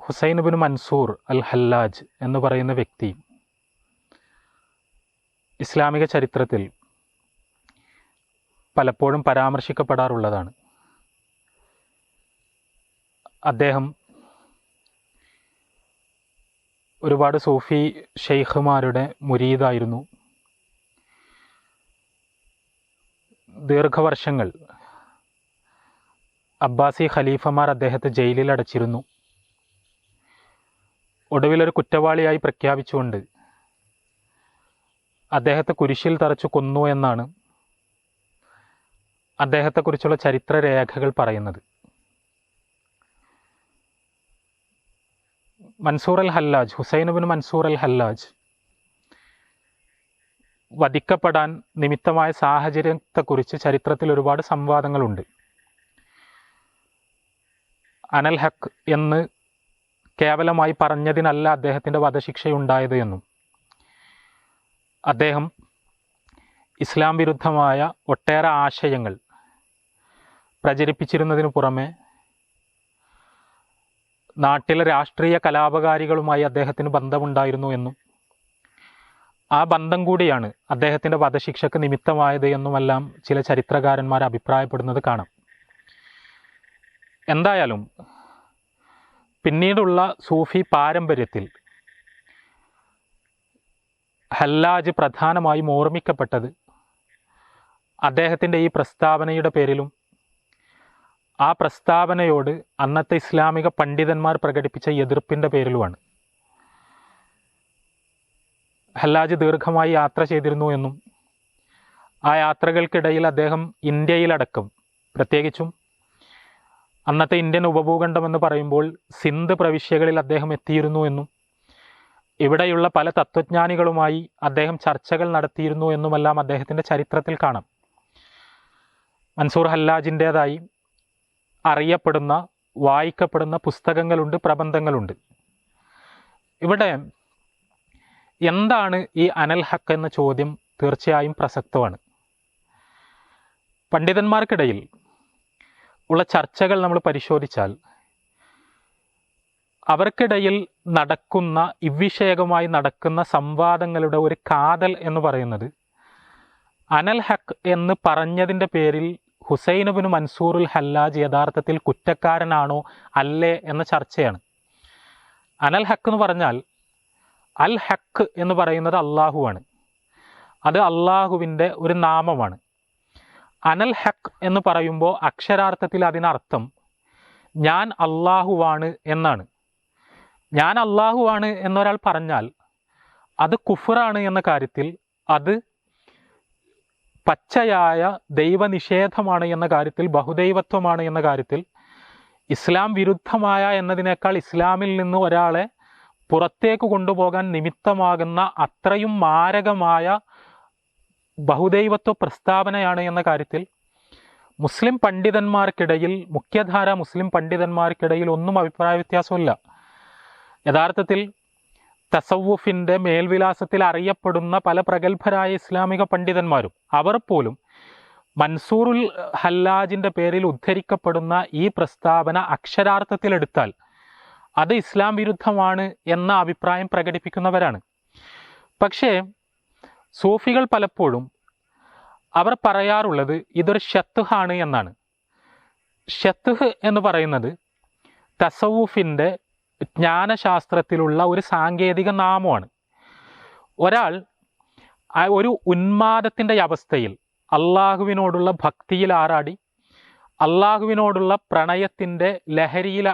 Hussain bin Mansoor അൽ ഹല്ലാജ് എന്ന് പറയുന്ന വ്യക്തി ഇസ്ലാമിക ചരിത്രത്തിൽ പലപ്പോഴും പരാമർശിക്കപ്പെടാറുള്ളതാണ്. അദ്ദേഹം ഒരുപാട് സൂഫി ഷെയ്ഖുമാരുടെ മുരീദായിരുന്നു. ദീർഘവർഷങ്ങൾ അബ്ബാസി ഖലീഫമാർ അദ്ദേഹത്തെ ജയിലിൽ അടച്ചിരുന്നു. ഒടുവിലൊരു കുറ്റവാളിയായി പ്രഖ്യാപിച്ചുകൊണ്ട് അദ്ദേഹത്തെ കുരിശിൽ തറച്ചു കൊന്നു എന്നാണ് അദ്ദേഹത്തെക്കുറിച്ചുള്ള ചരിത്രരേഖകൾ പറയുന്നത്. മൻസൂർ അൽ ഹല്ലാജ്, ഹുസൈൻ ബിൻ മൻസൂർ അൽ ഹല്ലാജ് വധിക്കപ്പെടാൻ നിമിത്തമായ സാഹചര്യത്തെക്കുറിച്ച് ചരിത്രത്തിൽ ഒരുപാട് സംവാദങ്ങളുണ്ട്. അനൽ ഹക്ക് എന്ന് കേവലമായി പറഞ്ഞതിനല്ല അദ്ദേഹത്തിൻ്റെ വധശിക്ഷയുണ്ടായത് എന്നും അദ്ദേഹം ഇസ്ലാം വിരുദ്ധമായ ഒട്ടേറെ ആശയങ്ങൾ പ്രചരിപ്പിച്ചിരുന്നതിനു പുറമെ നാട്ടിലെ രാഷ്ട്രീയ കലാപകാരികളുമായി അദ്ദേഹത്തിന് ബന്ധമുണ്ടായിരുന്നു എന്നും ആ ബന്ധം കൂടിയാണ് അദ്ദേഹത്തിൻ്റെ വധശിക്ഷയ്ക്ക് നിമിത്തമായത് എന്നുമെല്ലാം ചില ചരിത്രകാരന്മാർ അഭിപ്രായപ്പെടുന്നത് കാണാം. എന്തായാലും പിന്നീടുള്ള സൂഫി പാരമ്പര്യത്തിൽ ഹല്ലാജ് പ്രധാനമായും ഓർമ്മിക്കപ്പെട്ടത് അദ്ദേഹത്തിൻ്റെ ഈ പ്രസ്താവനയുടെ പേരിലും ആ പ്രസ്താവനയോട് അന്നത്തെ ഇസ്ലാമിക പണ്ഡിതന്മാർ പ്രകടിപ്പിച്ച എതിർപ്പിൻ്റെ പേരിലുമാണ്. ഹല്ലാജ് ദീർഘമായി യാത്ര ചെയ്തിരുന്നു എന്നും ആ യാത്രകൾക്കിടയിൽ അദ്ദേഹം ഇന്ത്യയിലടക്കം, പ്രത്യേകിച്ചും അന്നത്തെ ഇന്ത്യൻ ഉപഭൂഖണ്ഡം എന്ന് പറയുമ്പോൾ സിന്ധ് പ്രവിശ്യകളിൽ അദ്ദേഹം എത്തിയിരുന്നു എന്നും ഇവിടെയുള്ള പല തത്വജ്ഞാനികളുമായി അദ്ദേഹം ചർച്ചകൾ നടത്തിയിരുന്നു എന്നുമെല്ലാം അദ്ദേഹത്തിൻ്റെ ചരിത്രത്തിൽ കാണാം. മൻസൂർ ഹല്ലാജിൻ്റേതായി അറിയപ്പെടുന്ന, വായിക്കപ്പെടുന്ന പുസ്തകങ്ങളുണ്ട്, പ്രബന്ധങ്ങളുണ്ട്. ഇവിടെ എന്താണ് ഈ അനൽ ഹക്ക് എന്ന ചോദ്യം തീർച്ചയായും പ്രസക്തമാണ്. പണ്ഡിതന്മാർക്കിടയിൽ ഉള്ള ചർച്ചകൾ നമ്മൾ പരിശോധിച്ചാൽ അവർക്കിടയിൽ നടക്കുന്ന, ഇവ്വിഷയകമായി നടക്കുന്ന സംവാദങ്ങളുടെ ഒരു കാതൽ എന്ന് പറയുന്നത് അനൽ ഹക്ക് എന്ന് പറഞ്ഞതിൻ്റെ പേരിൽ ഹുസൈൻ ബിൻ മൻസൂറുൽ ഹല്ലാജ് യഥാർത്ഥത്തിൽ കുറ്റക്കാരനാണോ അല്ലേ എന്ന ചർച്ചയാണ്. അനൽ ഹക്ക് എന്ന് പറഞ്ഞാൽ അൽ ഹക്ക് എന്ന് പറയുന്നത് അള്ളാഹുവാണ്. അത് അള്ളാഹുവിൻ്റെ ഒരു നാമമാണ്. അനൽ ഹക്ക് എന്ന് പറയുമ്പോൾ അക്ഷരാർത്ഥത്തിൽ അതിനർത്ഥം ഞാൻ അള്ളാഹുവാണ് എന്നാണ്. ഞാൻ അള്ളാഹുവാണ് എന്നൊരാൾ പറഞ്ഞാൽ അത് കുഫറാണ് എന്ന കാര്യത്തിൽ, അത് പച്ചയായ ദൈവനിഷേധമാണ് എന്ന കാര്യത്തിൽ, ബഹുദൈവത്വമാണ് എന്ന കാര്യത്തിൽ, ഇസ്ലാം വിരുദ്ധമായ എന്നതിനേക്കാൾ ഇസ്ലാമിൽ നിന്ന് ഒരാളെ പുറത്തേക്ക് കൊണ്ടുപോകാൻ നിമിത്തമാകുന്ന അത്രയും മാരകമായ ബഹുദൈവത്വ പ്രസ്താവനയാണ് എന്ന കാര്യത്തിൽ മുസ്ലിം പണ്ഡിതന്മാർക്കിടയിൽ, മുഖ്യധാര മുസ്ലിം പണ്ഡിതന്മാർക്കിടയിൽ ഒന്നും അഭിപ്രായ വ്യത്യാസമില്ല. യഥാർത്ഥത്തിൽ തസവുഫിൻ്റെ മേൽവിലാസത്തിൽ അറിയപ്പെടുന്ന പല പ്രഗത്ഭരായ ഇസ്ലാമിക പണ്ഡിതന്മാരും അവർ പോലും മൻസൂറുൽ ഹല്ലാജിൻ്റെ പേരിൽ ഉദ്ധരിക്കപ്പെടുന്ന ഈ പ്രസ്താവന അക്ഷരാർത്ഥത്തിലെടുത്താൽ അത് ഇസ്ലാം വിരുദ്ധമാണ് എന്ന അഭിപ്രായം പ്രകടിപ്പിക്കുന്നവരാണ്. പക്ഷേ സൂഫികൾ പലപ്പോഴും അവർ പറയാറുള്ളത് ഇതൊരു ഷത്ത്ഹാണ് എന്നാണ്. ഷത്ത്ഹ് എന്ന് പറയുന്നത് തസവുഫിൻ്റെ ജ്ഞാനശാസ്ത്രത്തിലുള്ള ഒരു സാങ്കേതിക നാമമാണ്. ഒരാൾ ഒരു ഉന്മാദത്തിൻ്റെ അവസ്ഥയിൽ അള്ളാഹുവിനോടുള്ള ഭക്തിയിൽ ആറാടി, അള്ളാഹുവിനോടുള്ള പ്രണയത്തിൻ്റെ ലഹരിയിൽ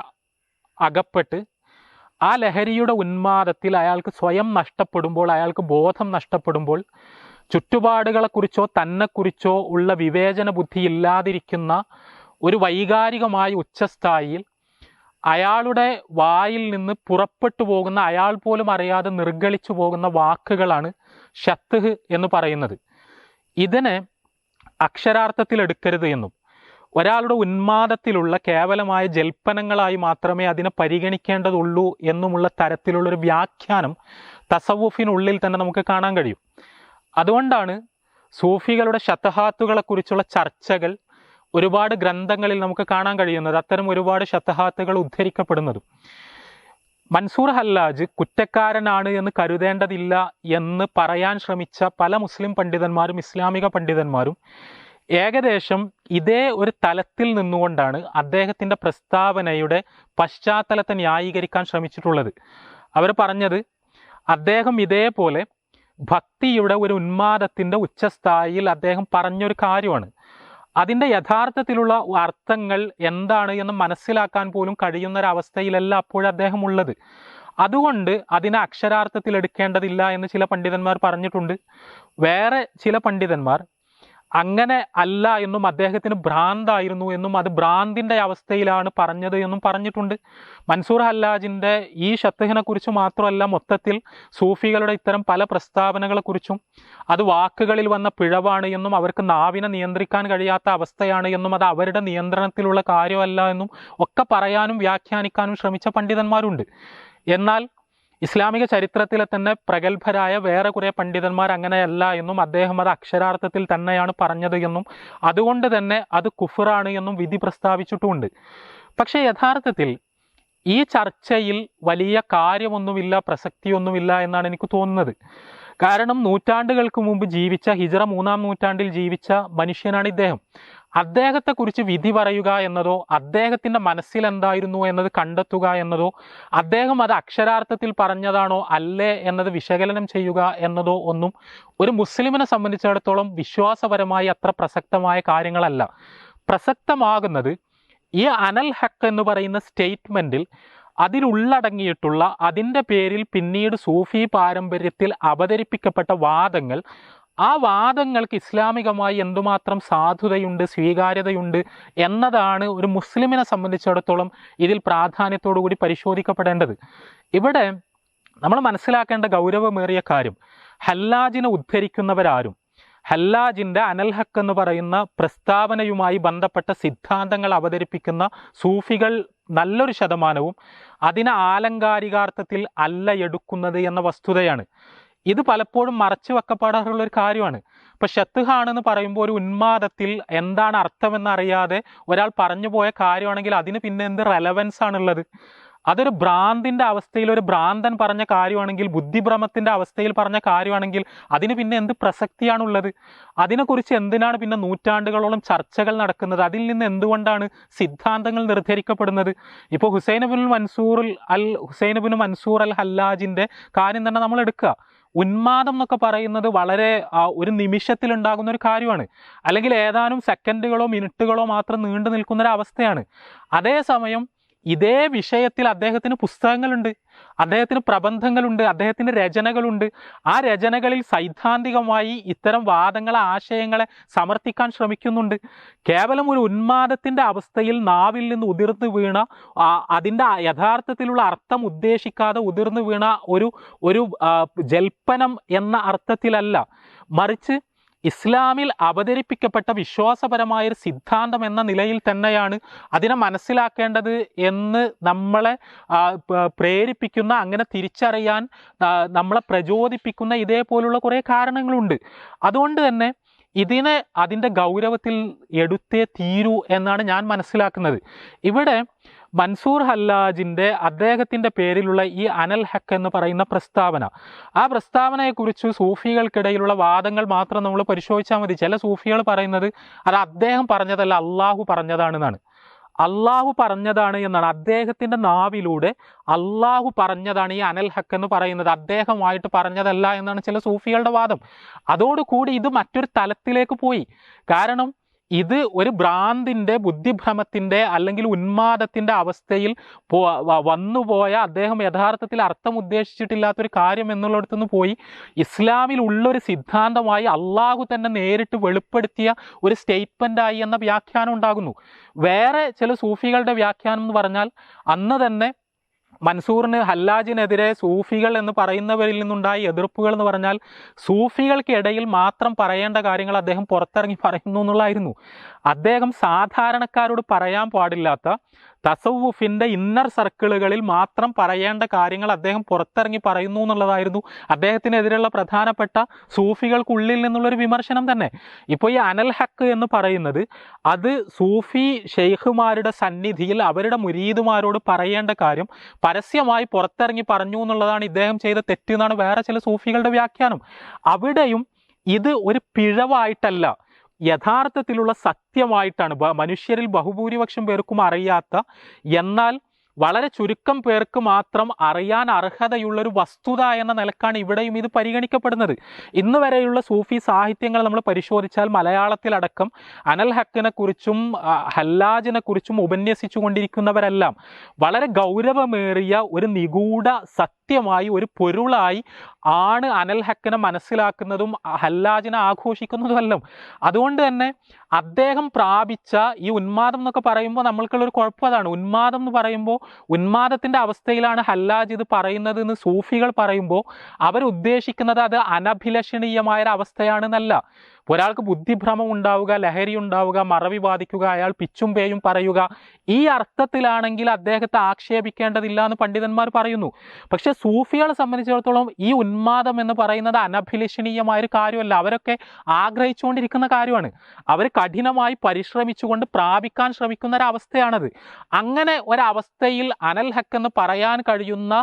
അകപ്പെട്ട് ആ ലഹരിയുടെ ഉന്മാദത്തിൽ അയാൾക്ക് സ്വയം നഷ്ടപ്പെടുമ്പോൾ, അയാൾക്ക് ബോധം നഷ്ടപ്പെടുമ്പോൾ, ചുറ്റുപാടുകളെക്കുറിച്ചോ തന്നെക്കുറിച്ചോ ഉള്ള വിവേചന ബുദ്ധി ഇല്ലാതിരിക്കുന്ന ഒരു വൈകാരികമായ ഉച്ചസ്ഥായിയിൽ അയാളുടെ വായിൽ നിന്ന് പുറപ്പെട്ടു പോകുന്ന, അയാൾ പോലും അറിയാതെ നിർഗളിച്ചു പോകുന്ന വാക്കുകളാണ് ഷത്ത്ഹ് എന്ന് പറയുന്നത്. ഇതിനെ അക്ഷരാർത്ഥത്തിൽ എടുക്കരുത് എന്നും ഒരാളുടെ ഉന്മാദത്തിലുള്ള കേവലമായ ജൽപ്പനങ്ങളായി മാത്രമേ അതിനെ പരിഗണിക്കേണ്ടതുള്ളൂ എന്നുമുള്ള തരത്തിലുള്ളൊരു വ്യാഖ്യാനം തസവുഫിനുള്ളിൽ തന്നെ നമുക്ക് കാണാൻ കഴിയും. അതുകൊണ്ടാണ് സൂഫികളുടെ ശതഹാത്തുകളെക്കുറിച്ചുള്ള ചർച്ചകൾ ഒരുപാട് ഗ്രന്ഥങ്ങളിൽ നമുക്ക് കാണാൻ കഴിയുന്നത്, അത്തരം ഒരുപാട് ശതഹാത്തുകൾ ഉദ്ധരിക്കപ്പെടുന്നതും. മൻസൂർ ഹല്ലാജ് കുറ്റക്കാരനാണ് എന്ന് കരുതേണ്ടതില്ല എന്ന് പറയാൻ ശ്രമിച്ച പല മുസ്ലിം പണ്ഡിതന്മാരും ഇസ്ലാമിക പണ്ഡിതന്മാരും ഏകദേശം ഇതേ ഒരു തലത്തിൽ നിന്നുകൊണ്ടാണ് അദ്ദേഹത്തിൻ്റെ പ്രസ്താവനയുടെ പശ്ചാത്തലത്തെ ന്യായീകരിക്കാൻ ശ്രമിച്ചിട്ടുള്ളത്. അവർ പറഞ്ഞത് അദ്ദേഹം ഇതേപോലെ ഭക്തിയുടെ ഒരു ഉന്മാദത്തിൻ്റെ ഉച്ചസ്ഥായിയിൽ അദ്ദേഹം പറഞ്ഞൊരു കാര്യമാണ്. അതിൻ്റെ യഥാർത്ഥത്തിലുള്ള അർത്ഥങ്ങൾ എന്താണ് എന്ന് മനസ്സിലാക്കാൻ പോലും കഴിയുന്നൊരവസ്ഥയിലല്ല അപ്പോഴും അദ്ദേഹം ഉള്ളത്. അതുകൊണ്ട് അതിനെ അക്ഷരാർത്ഥത്തിൽ എടുക്കേണ്ടതില്ല എന്ന് ചില പണ്ഡിതന്മാർ പറഞ്ഞിട്ടുണ്ട്. വേറെ ചില പണ്ഡിതന്മാർ അങ്ങനെ അല്ല എന്നും അദ്ദേഹത്തിന് ഭ്രാന്തായിരുന്നു എന്നും അത് ഭ്രാന്തിൻ്റെ അവസ്ഥയിലാണ് പറഞ്ഞത് എന്നും പറഞ്ഞിട്ടുണ്ട്. മൻസൂർ ഹല്ലാജിൻ്റെ ഈ ശത്രുഹിനെക്കുറിച്ച് മാത്രമല്ല, മൊത്തത്തിൽ സൂഫികളുടെ ഇത്തരം പല പ്രസ്താവനകളെക്കുറിച്ചും അത് വാക്കുകളിൽ വന്ന പിഴവാണ് എന്നും അവർക്ക് നാവിനെ നിയന്ത്രിക്കാൻ കഴിയാത്ത അവസ്ഥയാണ് എന്നും അത് അവരുടെ നിയന്ത്രണത്തിലുള്ള കാര്യമല്ല എന്നും ഒക്കെ പറയാനും വ്യാഖ്യാനിക്കാനും ശ്രമിച്ച പണ്ഡിതന്മാരുണ്ട്. എന്നാൽ ഇസ്ലാമിക ചരിത്രത്തിലെ തന്നെ പ്രഗത്ഭരായ വേറെ കുറേ പണ്ഡിതന്മാർ അങ്ങനെയല്ല എന്നും അദ്ദേഹം അത് അക്ഷരാർത്ഥത്തിൽ തന്നെയാണ് പറഞ്ഞത് എന്നും അതുകൊണ്ട് തന്നെ അത് കുഫറാണ് എന്നും വിധി പ്രസ്താവിച്ചിട്ടുമുണ്ട്. പക്ഷേ യഥാർത്ഥത്തിൽ ഈ ചർച്ചയിൽ വലിയ കാര്യമൊന്നുമില്ല, പ്രസക്തിയൊന്നുമില്ല എന്നാണ് എനിക്ക് തോന്നുന്നത്. കാരണം നൂറ്റാണ്ടുകൾക്ക് മുമ്പ് ജീവിച്ച, ഹിജ്റ 3-ാം നൂറ്റാണ്ടിൽ ജീവിച്ച മനുഷ്യനാണ് ഇദ്ദേഹം. അദ്ദേഹത്തെക്കുറിച്ച് വിധി പറയുക എന്നതോ അദ്ദേഹത്തിൻ്റെ മനസ്സിൽ എന്തായിരുന്നു എന്നത് കണ്ടെത്തുക എന്നതോ അദ്ദേഹം അത് അക്ഷരാർത്ഥത്തിൽ പറഞ്ഞതാണോ അല്ലേ എന്നത് വിശകലനം ചെയ്യുക എന്നതോ ഒന്നും ഒരു മുസ്ലിമിനെ സംബന്ധിച്ചിടത്തോളം വിശ്വാസപരമായി അത്ര പ്രസക്തമായ കാര്യങ്ങളല്ല. പ്രസക്തമാകുന്നത് ഈ അനൽ ഹക്ക് എന്ന് പറയുന്ന സ്റ്റേറ്റ്മെൻറ്റിൽ അതിലുള്ളടങ്ങിയിട്ടുള്ള, അതിൻ്റെ പേരിൽ പിന്നീട് സൂഫി പാരമ്പര്യത്തിൽ അവതരിപ്പിക്കപ്പെട്ട വാദങ്ങൾ, ആ വാദങ്ങൾക്ക് ഇസ്ലാമികമായി എന്തുമാത്രം സാധുതയുണ്ട്, സ്വീകാര്യതയുണ്ട് എന്നതാണ് ഒരു മുസ്ലിമിനെ സംബന്ധിച്ചിടത്തോളം ഇതിൽ പ്രാധാന്യത്തോടു കൂടി പരിശോധിക്കപ്പെടേണ്ടത്. ഇവിടെ നമ്മൾ മനസ്സിലാക്കേണ്ട ഗൗരവമേറിയ കാര്യം, ഹല്ലാജിനെ ഉദ്ധരിക്കുന്നവരാരും ഹല്ലാജിൻ്റെ അനൽ ഹക്ക് എന്ന് പറയുന്ന പ്രസ്താവനയുമായി ബന്ധപ്പെട്ട സിദ്ധാന്തങ്ങൾ അവതരിപ്പിക്കുന്ന സൂഫികൾ നല്ലൊരു ശതമാനവും അതിനെ ആലങ്കാരികാർത്ഥത്തിൽ അല്ല എടുക്കുന്നത് എന്ന വസ്തുതയാണ്. ഇത് പലപ്പോഴും മറച്ചു വെക്കപ്പെടാറുള്ള ഒരു കാര്യമാണ്. ഇപ്പോൾ ഷത്ത്ഹാണെന്ന് പറയുമ്പോൾ ഒരു ഉന്മാദത്തിൽ എന്താണ് അർത്ഥമെന്നറിയാതെ ഒരാൾ പറഞ്ഞു പോയ കാര്യമാണെങ്കിൽ അതിന് പിന്നെ എന്ത് റെലവൻസ് ആണുള്ളത്? അതൊരു ഭ്രാന്തിൻ്റെ അവസ്ഥയിൽ ഒരു ഭ്രാന്തൻ പറഞ്ഞ കാര്യമാണെങ്കിൽ, ബുദ്ധിഭ്രമത്തിൻ്റെ അവസ്ഥയിൽ പറഞ്ഞ കാര്യമാണെങ്കിൽ അതിന് പിന്നെ എന്ത് പ്രസക്തിയാണുള്ളത്? അതിനെക്കുറിച്ച് എന്തിനാണ് പിന്നെ നൂറ്റാണ്ടുകളോളം ചർച്ചകൾ നടക്കുന്നത്? അതിൽ നിന്ന് എന്തുകൊണ്ടാണ് സിദ്ധാന്തങ്ങൾ നിർദ്ധരിക്കപ്പെടുന്നത്? ഇപ്പോൾ ഹുസൈൻ ബിൻ മൻസൂർ അൽ ഹല്ലാജിൻ്റെ കാര്യം തന്നെ നമ്മൾ എടുക്കുക. ഉന്മാദം എന്നൊക്കെ പറയുന്നത് വളരെ ഒരു നിമിഷത്തിൽ ഉണ്ടാകുന്ന ഒരു കാര്യമാണ്, അല്ലെങ്കിൽ ഏതാനും സെക്കൻഡുകളോ മിനിറ്റുകളോ മാത്രം നീണ്ടു നിൽക്കുന്നൊരവസ്ഥയാണ്. അതേസമയം ഇതേ വിഷയത്തിൽ അദ്ദേഹത്തിന് പുസ്തകങ്ങളുണ്ട്, അദ്ദേഹത്തിന് പ്രബന്ധങ്ങളുണ്ട്, അദ്ദേഹത്തിന് രചനകളുണ്ട്. ആ രചനകളിൽ സൈദ്ധാന്തികമായി ഇത്തരം വാദങ്ങളെ, ആശയങ്ങളെ സമർത്ഥിക്കാൻ ശ്രമിക്കുന്നുണ്ട്. കേവലം ഒരു ഉന്മാദത്തിൻ്റെ അവസ്ഥയിൽ നാവിൽ നിന്ന് ഉതിർന്നു വീണ, അതിൻ്റെ യഥാർത്ഥത്തിലുള്ള അർത്ഥം ഉദ്ദേശിക്കാതെ ഉതിർന്നു വീണ ഒരു ജൽപ്പനം എന്ന അർത്ഥത്തിലല്ല, മറിച്ച് ഇസ്ലാമിൽ അവതരിപ്പിക്കപ്പെട്ട വിശ്വാസപരമായൊരു സിദ്ധാന്തം എന്ന നിലയിൽ തന്നെയാണ് അതിനെ മനസ്സിലാക്കേണ്ടത് എന്ന് നമ്മളെ പ്രേരിപ്പിക്കുന്ന, അങ്ങനെ തിരിച്ചറിയാൻ നമ്മളെ പ്രചോദിപ്പിക്കുന്ന ഇതേപോലുള്ള കുറേ കാരണങ്ങളുണ്ട്. അതുകൊണ്ട് തന്നെ ഇതിനെ അതിൻ്റെ ഗൗരവത്തിൽ എടുത്തേ തീരൂ എന്നാണ് ഞാൻ മനസ്സിലാക്കുന്നത്. ഇവിടെ മൻസൂർ ഹല്ലാജിൻ്റെ അദ്ദേഹത്തിൻ്റെ പേരിലുള്ള ഈ അനൽ ഹക്ക് എന്ന് പറയുന്ന പ്രസ്താവന, ആ പ്രസ്താവനയെക്കുറിച്ച് സൂഫികൾക്കിടയിലുള്ള വാദങ്ങൾ മാത്രം നമ്മൾ പരിശോധിച്ചാൽ മതി. ചില സൂഫികൾ പറയുന്നത് അത് അദ്ദേഹം പറഞ്ഞതല്ല, അള്ളാഹു പറഞ്ഞതാണെന്നാണ്. അള്ളാഹു പറഞ്ഞതാണ് എന്നാണ്, അദ്ദേഹത്തിൻ്റെ നാവിലൂടെ അള്ളാഹു പറഞ്ഞതാണ് ഈ അനൽ ഹക്ക് എന്ന് പറയുന്നത്, അദ്ദേഹമായിട്ട് പറഞ്ഞതല്ല എന്നാണ് ചില സൂഫികളുടെ വാദം. അതോടുകൂടി ഇത് മറ്റൊരു തലത്തിലേക്ക് പോയി. കാരണം ഇത് ഒരു ഭ്രാന്തിൻ്റെ, ബുദ്ധിഭ്രമത്തിൻ്റെ അല്ലെങ്കിൽ ഉന്മാദത്തിൻ്റെ അവസ്ഥയിൽ വന്നുപോയ, അദ്ദേഹം യഥാർത്ഥത്തിൽ അർത്ഥം ഉദ്ദേശിച്ചിട്ടില്ലാത്തൊരു കാര്യം എന്നുള്ളിടത്തുനിന്ന് പോയി ഇസ്ലാമിൽ ഉള്ളൊരു സിദ്ധാന്തമായി അള്ളാഹു തന്നെ നേരിട്ട് വെളിപ്പെടുത്തിയ ഒരു സ്റ്റേറ്റ്മെൻറ്റായി എന്ന വ്യാഖ്യാനം ഉണ്ടാകുന്നു. വേറെ ചില സൂഫികളുടെ വ്യാഖ്യാനം എന്ന് പറഞ്ഞാൽ, അന്ന് തന്നെ മൻസൂറിന് ഹല്ലാജിനെതിരെ സൂഫികൾ എന്ന് പറയുന്നവരിൽ നിന്നുണ്ടായ എതിർപ്പുകൾ എന്ന് പറഞ്ഞാൽ സൂഫികൾക്കിടയിൽ മാത്രം പറയേണ്ട കാര്യങ്ങൾ അദ്ദേഹം പുറത്തിറങ്ങി പറയുന്നു എന്നുള്ളതായിരുന്നു. അദ്ദേഹം സാധാരണക്കാരോട് പറയാൻ പാടില്ലാത്ത, തസവുഫിൻ്റെ ഇന്നർ സർക്കിളുകളിൽ മാത്രം പറയേണ്ട കാര്യങ്ങൾ അദ്ദേഹം പുറത്തിറങ്ങി പറയുന്നു എന്നുള്ളതായിരുന്നു അദ്ദേഹത്തിനെതിരെയുള്ള പ്രധാനപ്പെട്ട സൂഫികൾക്കുള്ളിൽ നിന്നുള്ളൊരു വിമർശനം തന്നെ. ഇപ്പോൾ ഈ അനൽ ഹക്ക് എന്ന് പറയുന്നത് അത് സൂഫി ഷെയ്ഖുമാരുടെ സന്നിധിയിൽ അവരുടെ മുരീദുമാരോട് പറയേണ്ട കാര്യം പരസ്യമായി പുറത്തിറങ്ങി പറഞ്ഞു എന്നുള്ളതാണ് ഇദ്ദേഹം ചെയ്ത തെറ്റ് എന്നാണ് വേറെ ചില സൂഫികളുടെ വ്യാഖ്യാനം. അവിടെയും ഇത് ഒരു പിഴവായിട്ടല്ല, യഥാർത്ഥത്തിലുള്ള സത്യമായിട്ടാണ്. മനുഷ്യരിൽ ബഹുഭൂരിപക്ഷം പേർക്കും അറിയാത്ത, എന്നാൽ വളരെ ചുരുക്കം പേർക്ക് മാത്രം അറിയാൻ അർഹതയുള്ളൊരു വസ്തുത എന്ന നിലക്കാണ് ഇവിടെയും ഇത് പരിഗണിക്കപ്പെടുന്നത്. ഇന്ന് വരെയുള്ള സൂഫി സാഹിത്യങ്ങൾ നമ്മൾ പരിശോധിച്ചാൽ മലയാളത്തിലടക്കം അനൽ ഹക്കിനെ കുറിച്ചും ഹല്ലാജിനെ കുറിച്ചും ഉപന്യസിച്ചു കൊണ്ടിരിക്കുന്നവരെല്ലാം വളരെ ഗൗരവമേറിയ ഒരു നിഗൂഢ സത്യമായി, ഒരു പൊരുളായി ആണ് അനൽ ഹക്കിനെ മനസ്സിലാക്കുന്നതും ഹല്ലാജിനെ ആഘോഷിക്കുന്നതുമല്ല. അതുകൊണ്ട് തന്നെ അദ്ദേഹം പ്രാപിച്ച ഈ ഉന്മാദം എന്നൊക്കെ പറയുമ്പോൾ നമ്മൾക്കുള്ളൊരു കുഴപ്പം അതാണ്. ഉന്മാദം എന്ന് പറയുമ്പോൾ ഉന്മാദത്തിൻ്റെ അവസ്ഥയിലാണ് ഹല്ലാജ് ഇത് പറയുന്നത് എന്ന് സൂഫികൾ പറയുമ്പോൾ അവരുദ്ദേശിക്കുന്നത് അത് അനഭിലഷണീയമായൊരു അവസ്ഥയാണെന്നല്ല. ഒരാൾക്ക് ബുദ്ധിഭ്രമം ഉണ്ടാവുക, ലഹരി ഉണ്ടാവുക, മറവി ബാധിക്കുക, അയാൾ പിച്ചും പേയും പറയുക, ഈ അർത്ഥത്തിലാണെങ്കിൽ അദ്ദേഹത്തെ ആക്ഷേപിക്കേണ്ടതില്ല എന്ന് പണ്ഡിതന്മാർ പറയുന്നു. പക്ഷെ സൂഫികളെ സംബന്ധിച്ചിടത്തോളം ഈ ഉന്മാദം എന്ന് പറയുന്നത് അനഭിലഷണീയമായൊരു കാര്യമല്ല, അവരൊക്കെ ആഗ്രഹിച്ചുകൊണ്ടിരിക്കുന്ന കാര്യമാണ്. അവർ കഠിനമായി പരിശ്രമിച്ചുകൊണ്ട് പ്രാപിക്കാൻ ശ്രമിക്കുന്ന ഒരവസ്ഥയാണത്. അങ്ങനെ ഒരവസ്ഥയിൽ അനൽ ഹക്ക് എന്ന് പറയാൻ കഴിയുന്ന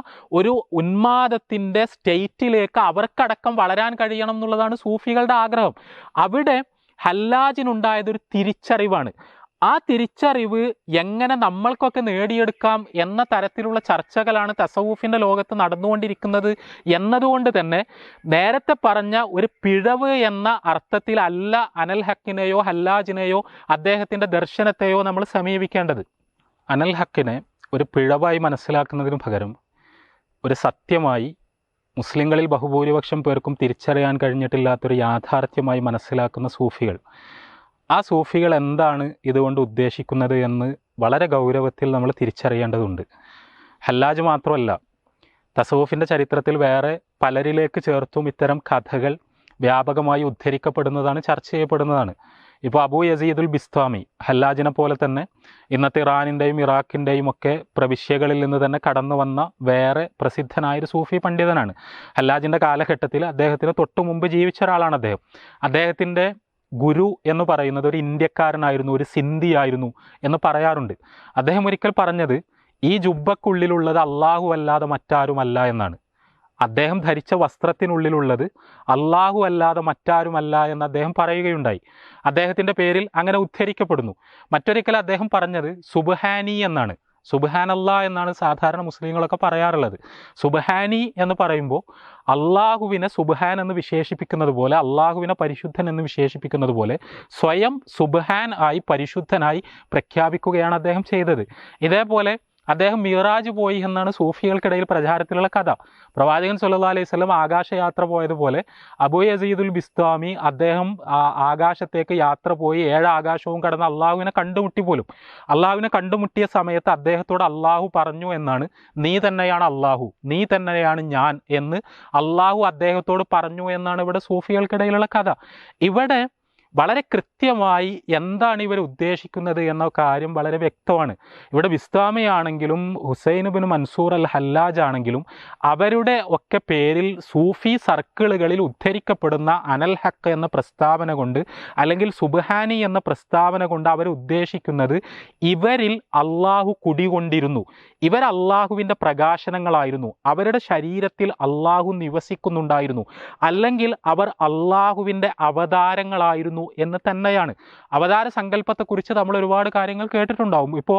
ഒരു ഉന്മാദത്തിൻ്റെ സ്റ്റേറ്റിലേക്ക് അവർക്കടക്കം വളരാൻ കഴിയണം എന്നുള്ളതാണ് സൂഫികളുടെ ആഗ്രഹം. അവിടെ ഹല്ലാജിനുണ്ടായതൊരു തിരിച്ചറിവാണ്. ആ തിരിച്ചറിവ് എങ്ങനെ നമ്മൾക്കൊക്കെ നേടിയെടുക്കാം എന്ന തരത്തിലുള്ള ചർച്ചകളാണ് തസവൂഫിൻ്റെ ലോകത്ത് നടന്നുകൊണ്ടിരിക്കുന്നത് എന്നതുകൊണ്ട് തന്നെ നേരത്തെ പറഞ്ഞ ഒരു പിഴവ് എന്ന അർത്ഥത്തിലല്ല അനൽ ഹക്കിനെയോ ഹല്ലാജിനെയോ അദ്ദേഹത്തിൻ്റെ ദർശനത്തെയോ നമ്മൾ സമീപിക്കേണ്ടത്. അനൽ ഹക്കിനെ ഒരു പിഴവായി മനസ്സിലാക്കുന്നതിനു പകരം ഒരു സത്യമായി, മുസ്ലിങ്ങളിൽ ബഹുഭൂരിപക്ഷം പേർക്കും തിരിച്ചറിയാൻ കഴിഞ്ഞിട്ടില്ലാത്തൊരു യാഥാർത്ഥ്യമായി മനസ്സിലാക്കുന്ന സൂഫികൾ, ആ സൂഫികൾ എന്താണ് ഇതുകൊണ്ട് ഉദ്ദേശിക്കുന്നത് എന്ന് വളരെ ഗൗരവത്തിൽ നമ്മൾ തിരിച്ചറിയേണ്ടതുണ്ട്. ഹല്ലാജ് മാത്രമല്ല, തസവൂഫിൻ്റെ ചരിത്രത്തിൽ വേറെ പലരിലേക്ക് ചേർത്തും ഇത്തരം കഥകൾ വ്യാപകമായി ഉദ്ധരിക്കപ്പെടുന്നതാണ്, ചർച്ച ചെയ്യപ്പെടുന്നതാണ്. ഇപ്പോൾ അബൂ യസീദുൽ ബിസ്താമി ഹല്ലാജിനെ പോലെ തന്നെ ഇന്നത്തെ ഇറാനിൻ്റെയും ഇറാഖിൻ്റെയും ഒക്കെ പ്രവിശ്യകളിൽ നിന്ന് തന്നെ കടന്നു വന്ന വേറെ പ്രസിദ്ധനായൊരു സൂഫി പണ്ഡിതനാണ്. ഹല്ലാജിൻ്റെ കാലഘട്ടത്തിൽ അദ്ദേഹത്തിന് തൊട്ടു മുമ്പ് ജീവിച്ച ഒരാളാണ് അദ്ദേഹം. അദ്ദേഹത്തിൻ്റെ ഗുരു എന്ന് പറയുന്നത് ഒരു ഇന്ത്യക്കാരനായിരുന്നു, ഒരു സിന്ധി ആയിരുന്നു എന്ന് പറയാറുണ്ട്. അദ്ദേഹം ഒരിക്കൽ പറഞ്ഞത് ഈ ജുബ്ബക്കുള്ളിലുള്ളത് അള്ളാഹു അല്ലാതെ മറ്റാരുമല്ല എന്നാണ്. അദ്ദേഹം ധരിച്ച വസ്ത്രത്തിനുള്ളിലുള്ളത് അള്ളാഹു അല്ലാതെ മറ്റാരുമല്ല എന്ന് അദ്ദേഹം പറയുകയുണ്ടായി. അദ്ദേഹത്തിൻ്റെ പേരിൽ അങ്ങനെ ഉദ്ധരിക്കപ്പെടുന്നു. മറ്റൊരിക്കൽ അദ്ദേഹം പറഞ്ഞത് സുബ്ഹാനി എന്നാണ്. സുബ്ഹാനല്ലാ എന്നാണ് സാധാരണ മുസ്ലിങ്ങളൊക്കെ പറയാറുള്ളത്. സുബ്ഹാനി എന്ന് പറയുമ്പോൾ അള്ളാഹുവിനെ സുബ്ഹാൻ എന്ന് വിശേഷിപ്പിക്കുന്നത് പോലെ, അള്ളാഹുവിനെ പരിശുദ്ധൻ എന്ന് വിശേഷിപ്പിക്കുന്നത് പോലെ സ്വയം സുബ്ഹാൻ ആയി, പരിശുദ്ധനായി പ്രഖ്യാപിക്കുകയാണ് അദ്ദേഹം ചെയ്തത്. ഇതേപോലെ അദ്ദേഹം മിറാജ് പോയി എന്നാണ് സൂഫികൾക്കിടയിൽ പ്രചാരത്തിലുള്ള കഥ. പ്രവാചകൻ സല്ലല്ലാഹു അലൈഹി വസല്ലം ആകാശയാത്ര പോയതുപോലെ അബൂ യസീദുൽ ബിസ്താമി അദ്ദേഹം ആകാശത്തേക്ക് യാത്ര പോയി 7 ആകാശവും കടന്ന് അള്ളാഹുവിനെ കണ്ടുമുട്ടി പോലും. അള്ളാഹുവിനെ കണ്ടുമുട്ടിയ സമയത്ത് അദ്ദേഹത്തോട് അള്ളാഹു പറഞ്ഞു എന്നാണ്, നീ തന്നെയാണ് അള്ളാഹു, നീ തന്നെയാണ് ഞാൻ എന്ന് അള്ളാഹു അദ്ദേഹത്തോട് പറഞ്ഞു എന്നാണ് ഇവിടെ സൂഫികൾക്കിടയിലുള്ള കഥ. ഇവിടെ വളരെ കൃത്യമായി എന്താണ് ഇവർ ഉദ്ദേശിക്കുന്നത് എന്ന കാര്യം വളരെ വ്യക്തമാണ്. ഇവിടെ ബിസ്താമിയാണെങ്കിലും ഹുസൈൻ ഇബ്നു മൻസൂർ അൽ ഹല്ലാജ് ആണെങ്കിലും അവരുടെ ഒക്കെ പേരിൽ സൂഫി സർക്കിളുകളിൽ ഉദ്ധരിക്കപ്പെടുന്ന അനൽ ഹക്ക് എന്ന പ്രസ്താവന കൊണ്ട്, അല്ലെങ്കിൽ സുബ്ഹാനി എന്ന പ്രസ്താവന കൊണ്ട് അവർ ഉദ്ദേശിക്കുന്നത് ഇവരിൽ അള്ളാഹു കുടികൊണ്ടിരുന്നു, ഇവർ അള്ളാഹുവിൻ്റെ പ്രകാശനങ്ങളായിരുന്നു, അവരുടെ ശരീരത്തിൽ അള്ളാഹു നിവസിക്കുന്നുണ്ടായിരുന്നു, അല്ലെങ്കിൽ അവർ അള്ളാഹുവിൻ്റെ അവതാരങ്ങളായിരുന്നു എന്ന് തന്നെയാണ്. അവതാര സങ്കല്പത്തെക്കുറിച്ച് നമ്മൾ ഒരുപാട് കാര്യങ്ങൾ കേട്ടിട്ടുണ്ടാവും. ഇപ്പോൾ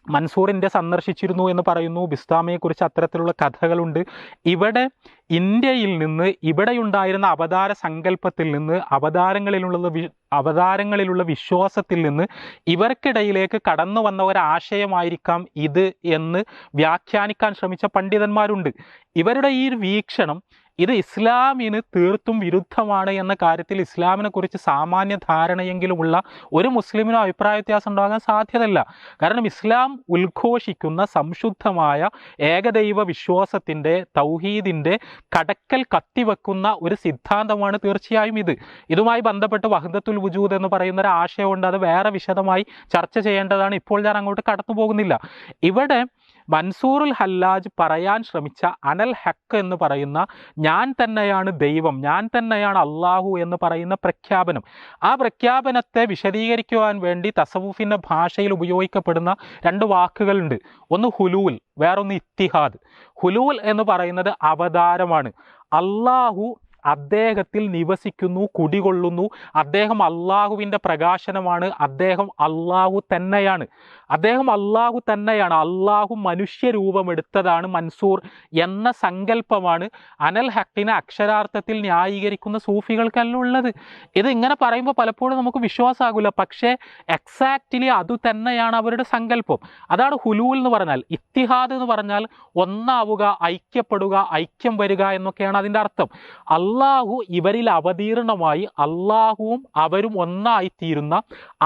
മൻസൂർ ഇന്ത്യ സന്ദർശിച്ചിരുന്നു എന്ന് പറയുന്നു, ബിസ്താമിയെക്കുറിച്ച് അത്തരത്തിലുള്ള കഥകളുണ്ട്. ഇവിടെ ഇന്ത്യയിൽ നിന്ന് ഇവിടെയുണ്ടായിരുന്ന അവതാര സങ്കല്പത്തിൽ നിന്ന്, അവതാരങ്ങളിലുള്ള വിശ്വാസത്തിൽ നിന്ന് ഇവർക്കിടയിലേക്ക് കടന്നു വന്ന ഒരാശയമായിരിക്കാം ഇത് എന്ന് വ്യാഖ്യാനിക്കാൻ ശ്രമിച്ച പണ്ഡിതന്മാരുണ്ട്. ഇവരുടെ ഈ വീക്ഷണം ഇത് ഇസ്ലാമിന് തീർത്തും വിരുദ്ധമാണ് എന്ന കാര്യത്തിൽ ഇസ്ലാമിനെ കുറിച്ച് സാമാന്യ ധാരണയെങ്കിലുമുള്ള ഒരു മുസ്ലിമിനും അഭിപ്രായ വ്യത്യാസം ഉണ്ടാകാൻ സാധ്യതയില്ല. കാരണം ഇസ്ലാം ഉദ്ഘോഷിക്കുന്ന സംശുദ്ധമായ ഏകദൈവ വിശ്വാസത്തിൻ്റെ, തൗഹീദിൻ്റെ കടക്കൽ കത്തിവെക്കുന്ന ഒരു സിദ്ധാന്തമാണ് തീർച്ചയായും ഇത്. ഇതുമായി ബന്ധപ്പെട്ട് വഹ്ദത്തുൽ വുജൂദ് എന്ന് പറയുന്ന ഒരു ആശയമുണ്ട്. അത് വേറെ വിശദമായി ചർച്ച ചെയ്യേണ്ടതാണ്. ഇപ്പോൾ ഞാൻ അങ്ങോട്ട് കടന്നു പോകുന്നില്ല. ഇവിടെ മൻസൂറുൽ ഹല്ലാജ് പറയാൻ ശ്രമിച്ച അനൽ ഹക്ക് എന്ന് പറയുന്ന ഞാൻ തന്നെയാണ് ദൈവം, ഞാൻ തന്നെയാണ് അള്ളാഹു എന്ന് പറയുന്ന പ്രഖ്യാപനം, ആ പ്രഖ്യാപനത്തെ വിശദീകരിക്കുവാൻ വേണ്ടി തസവുഫിൻ്റെ ഭാഷയിൽ ഉപയോഗിക്കപ്പെടുന്ന രണ്ട് വാക്കുകളുണ്ട്. ഒന്ന് ഹുലൂൽ, വേറൊന്ന് ഇത്തിഹാദ്. ഹുലൂൽ എന്ന് പറയുന്നത് അവതാരമാണ്. അള്ളാഹു അദ്ദേഹത്തിൽ നിവസിക്കുന്നു, കുടികൊള്ളുന്നു. അദ്ദേഹം അള്ളാഹുവിൻ്റെ പ്രകാശനമാണ്. അദ്ദേഹം അള്ളാഹു തന്നെയാണ്. അള്ളാഹു മനുഷ്യരൂപമെടുത്തതാണ് മൻസൂർ എന്ന സങ്കല്പമാണ് അനൽ ഹക്കിനെ അക്ഷരാർത്ഥത്തിൽ ന്യായീകരിക്കുന്ന സൂഫികൾക്കല്ല ഉള്ളത്. ഇത് ഇങ്ങനെ പറയുമ്പോൾ പലപ്പോഴും നമുക്ക് വിശ്വാസമാകില്ല. പക്ഷേ എക്സാക്റ്റ്ലി അത് തന്നെയാണ് അവരുടെ സങ്കല്പം. അതാണ് ഹുലൂൽ എന്ന് പറഞ്ഞാൽ. ഇത്തിഹാദ് എന്ന് പറഞ്ഞാൽ ഒന്നാവുക, ഐക്യപ്പെടുക, ഐക്യം വരിക എന്നൊക്കെയാണ് അതിൻ്റെ അർത്ഥം. അള്ളാഹു ഇവരിൽ അവതീർണമായി അള്ളാഹുവും അവരും ഒന്നായിത്തീരുന്ന,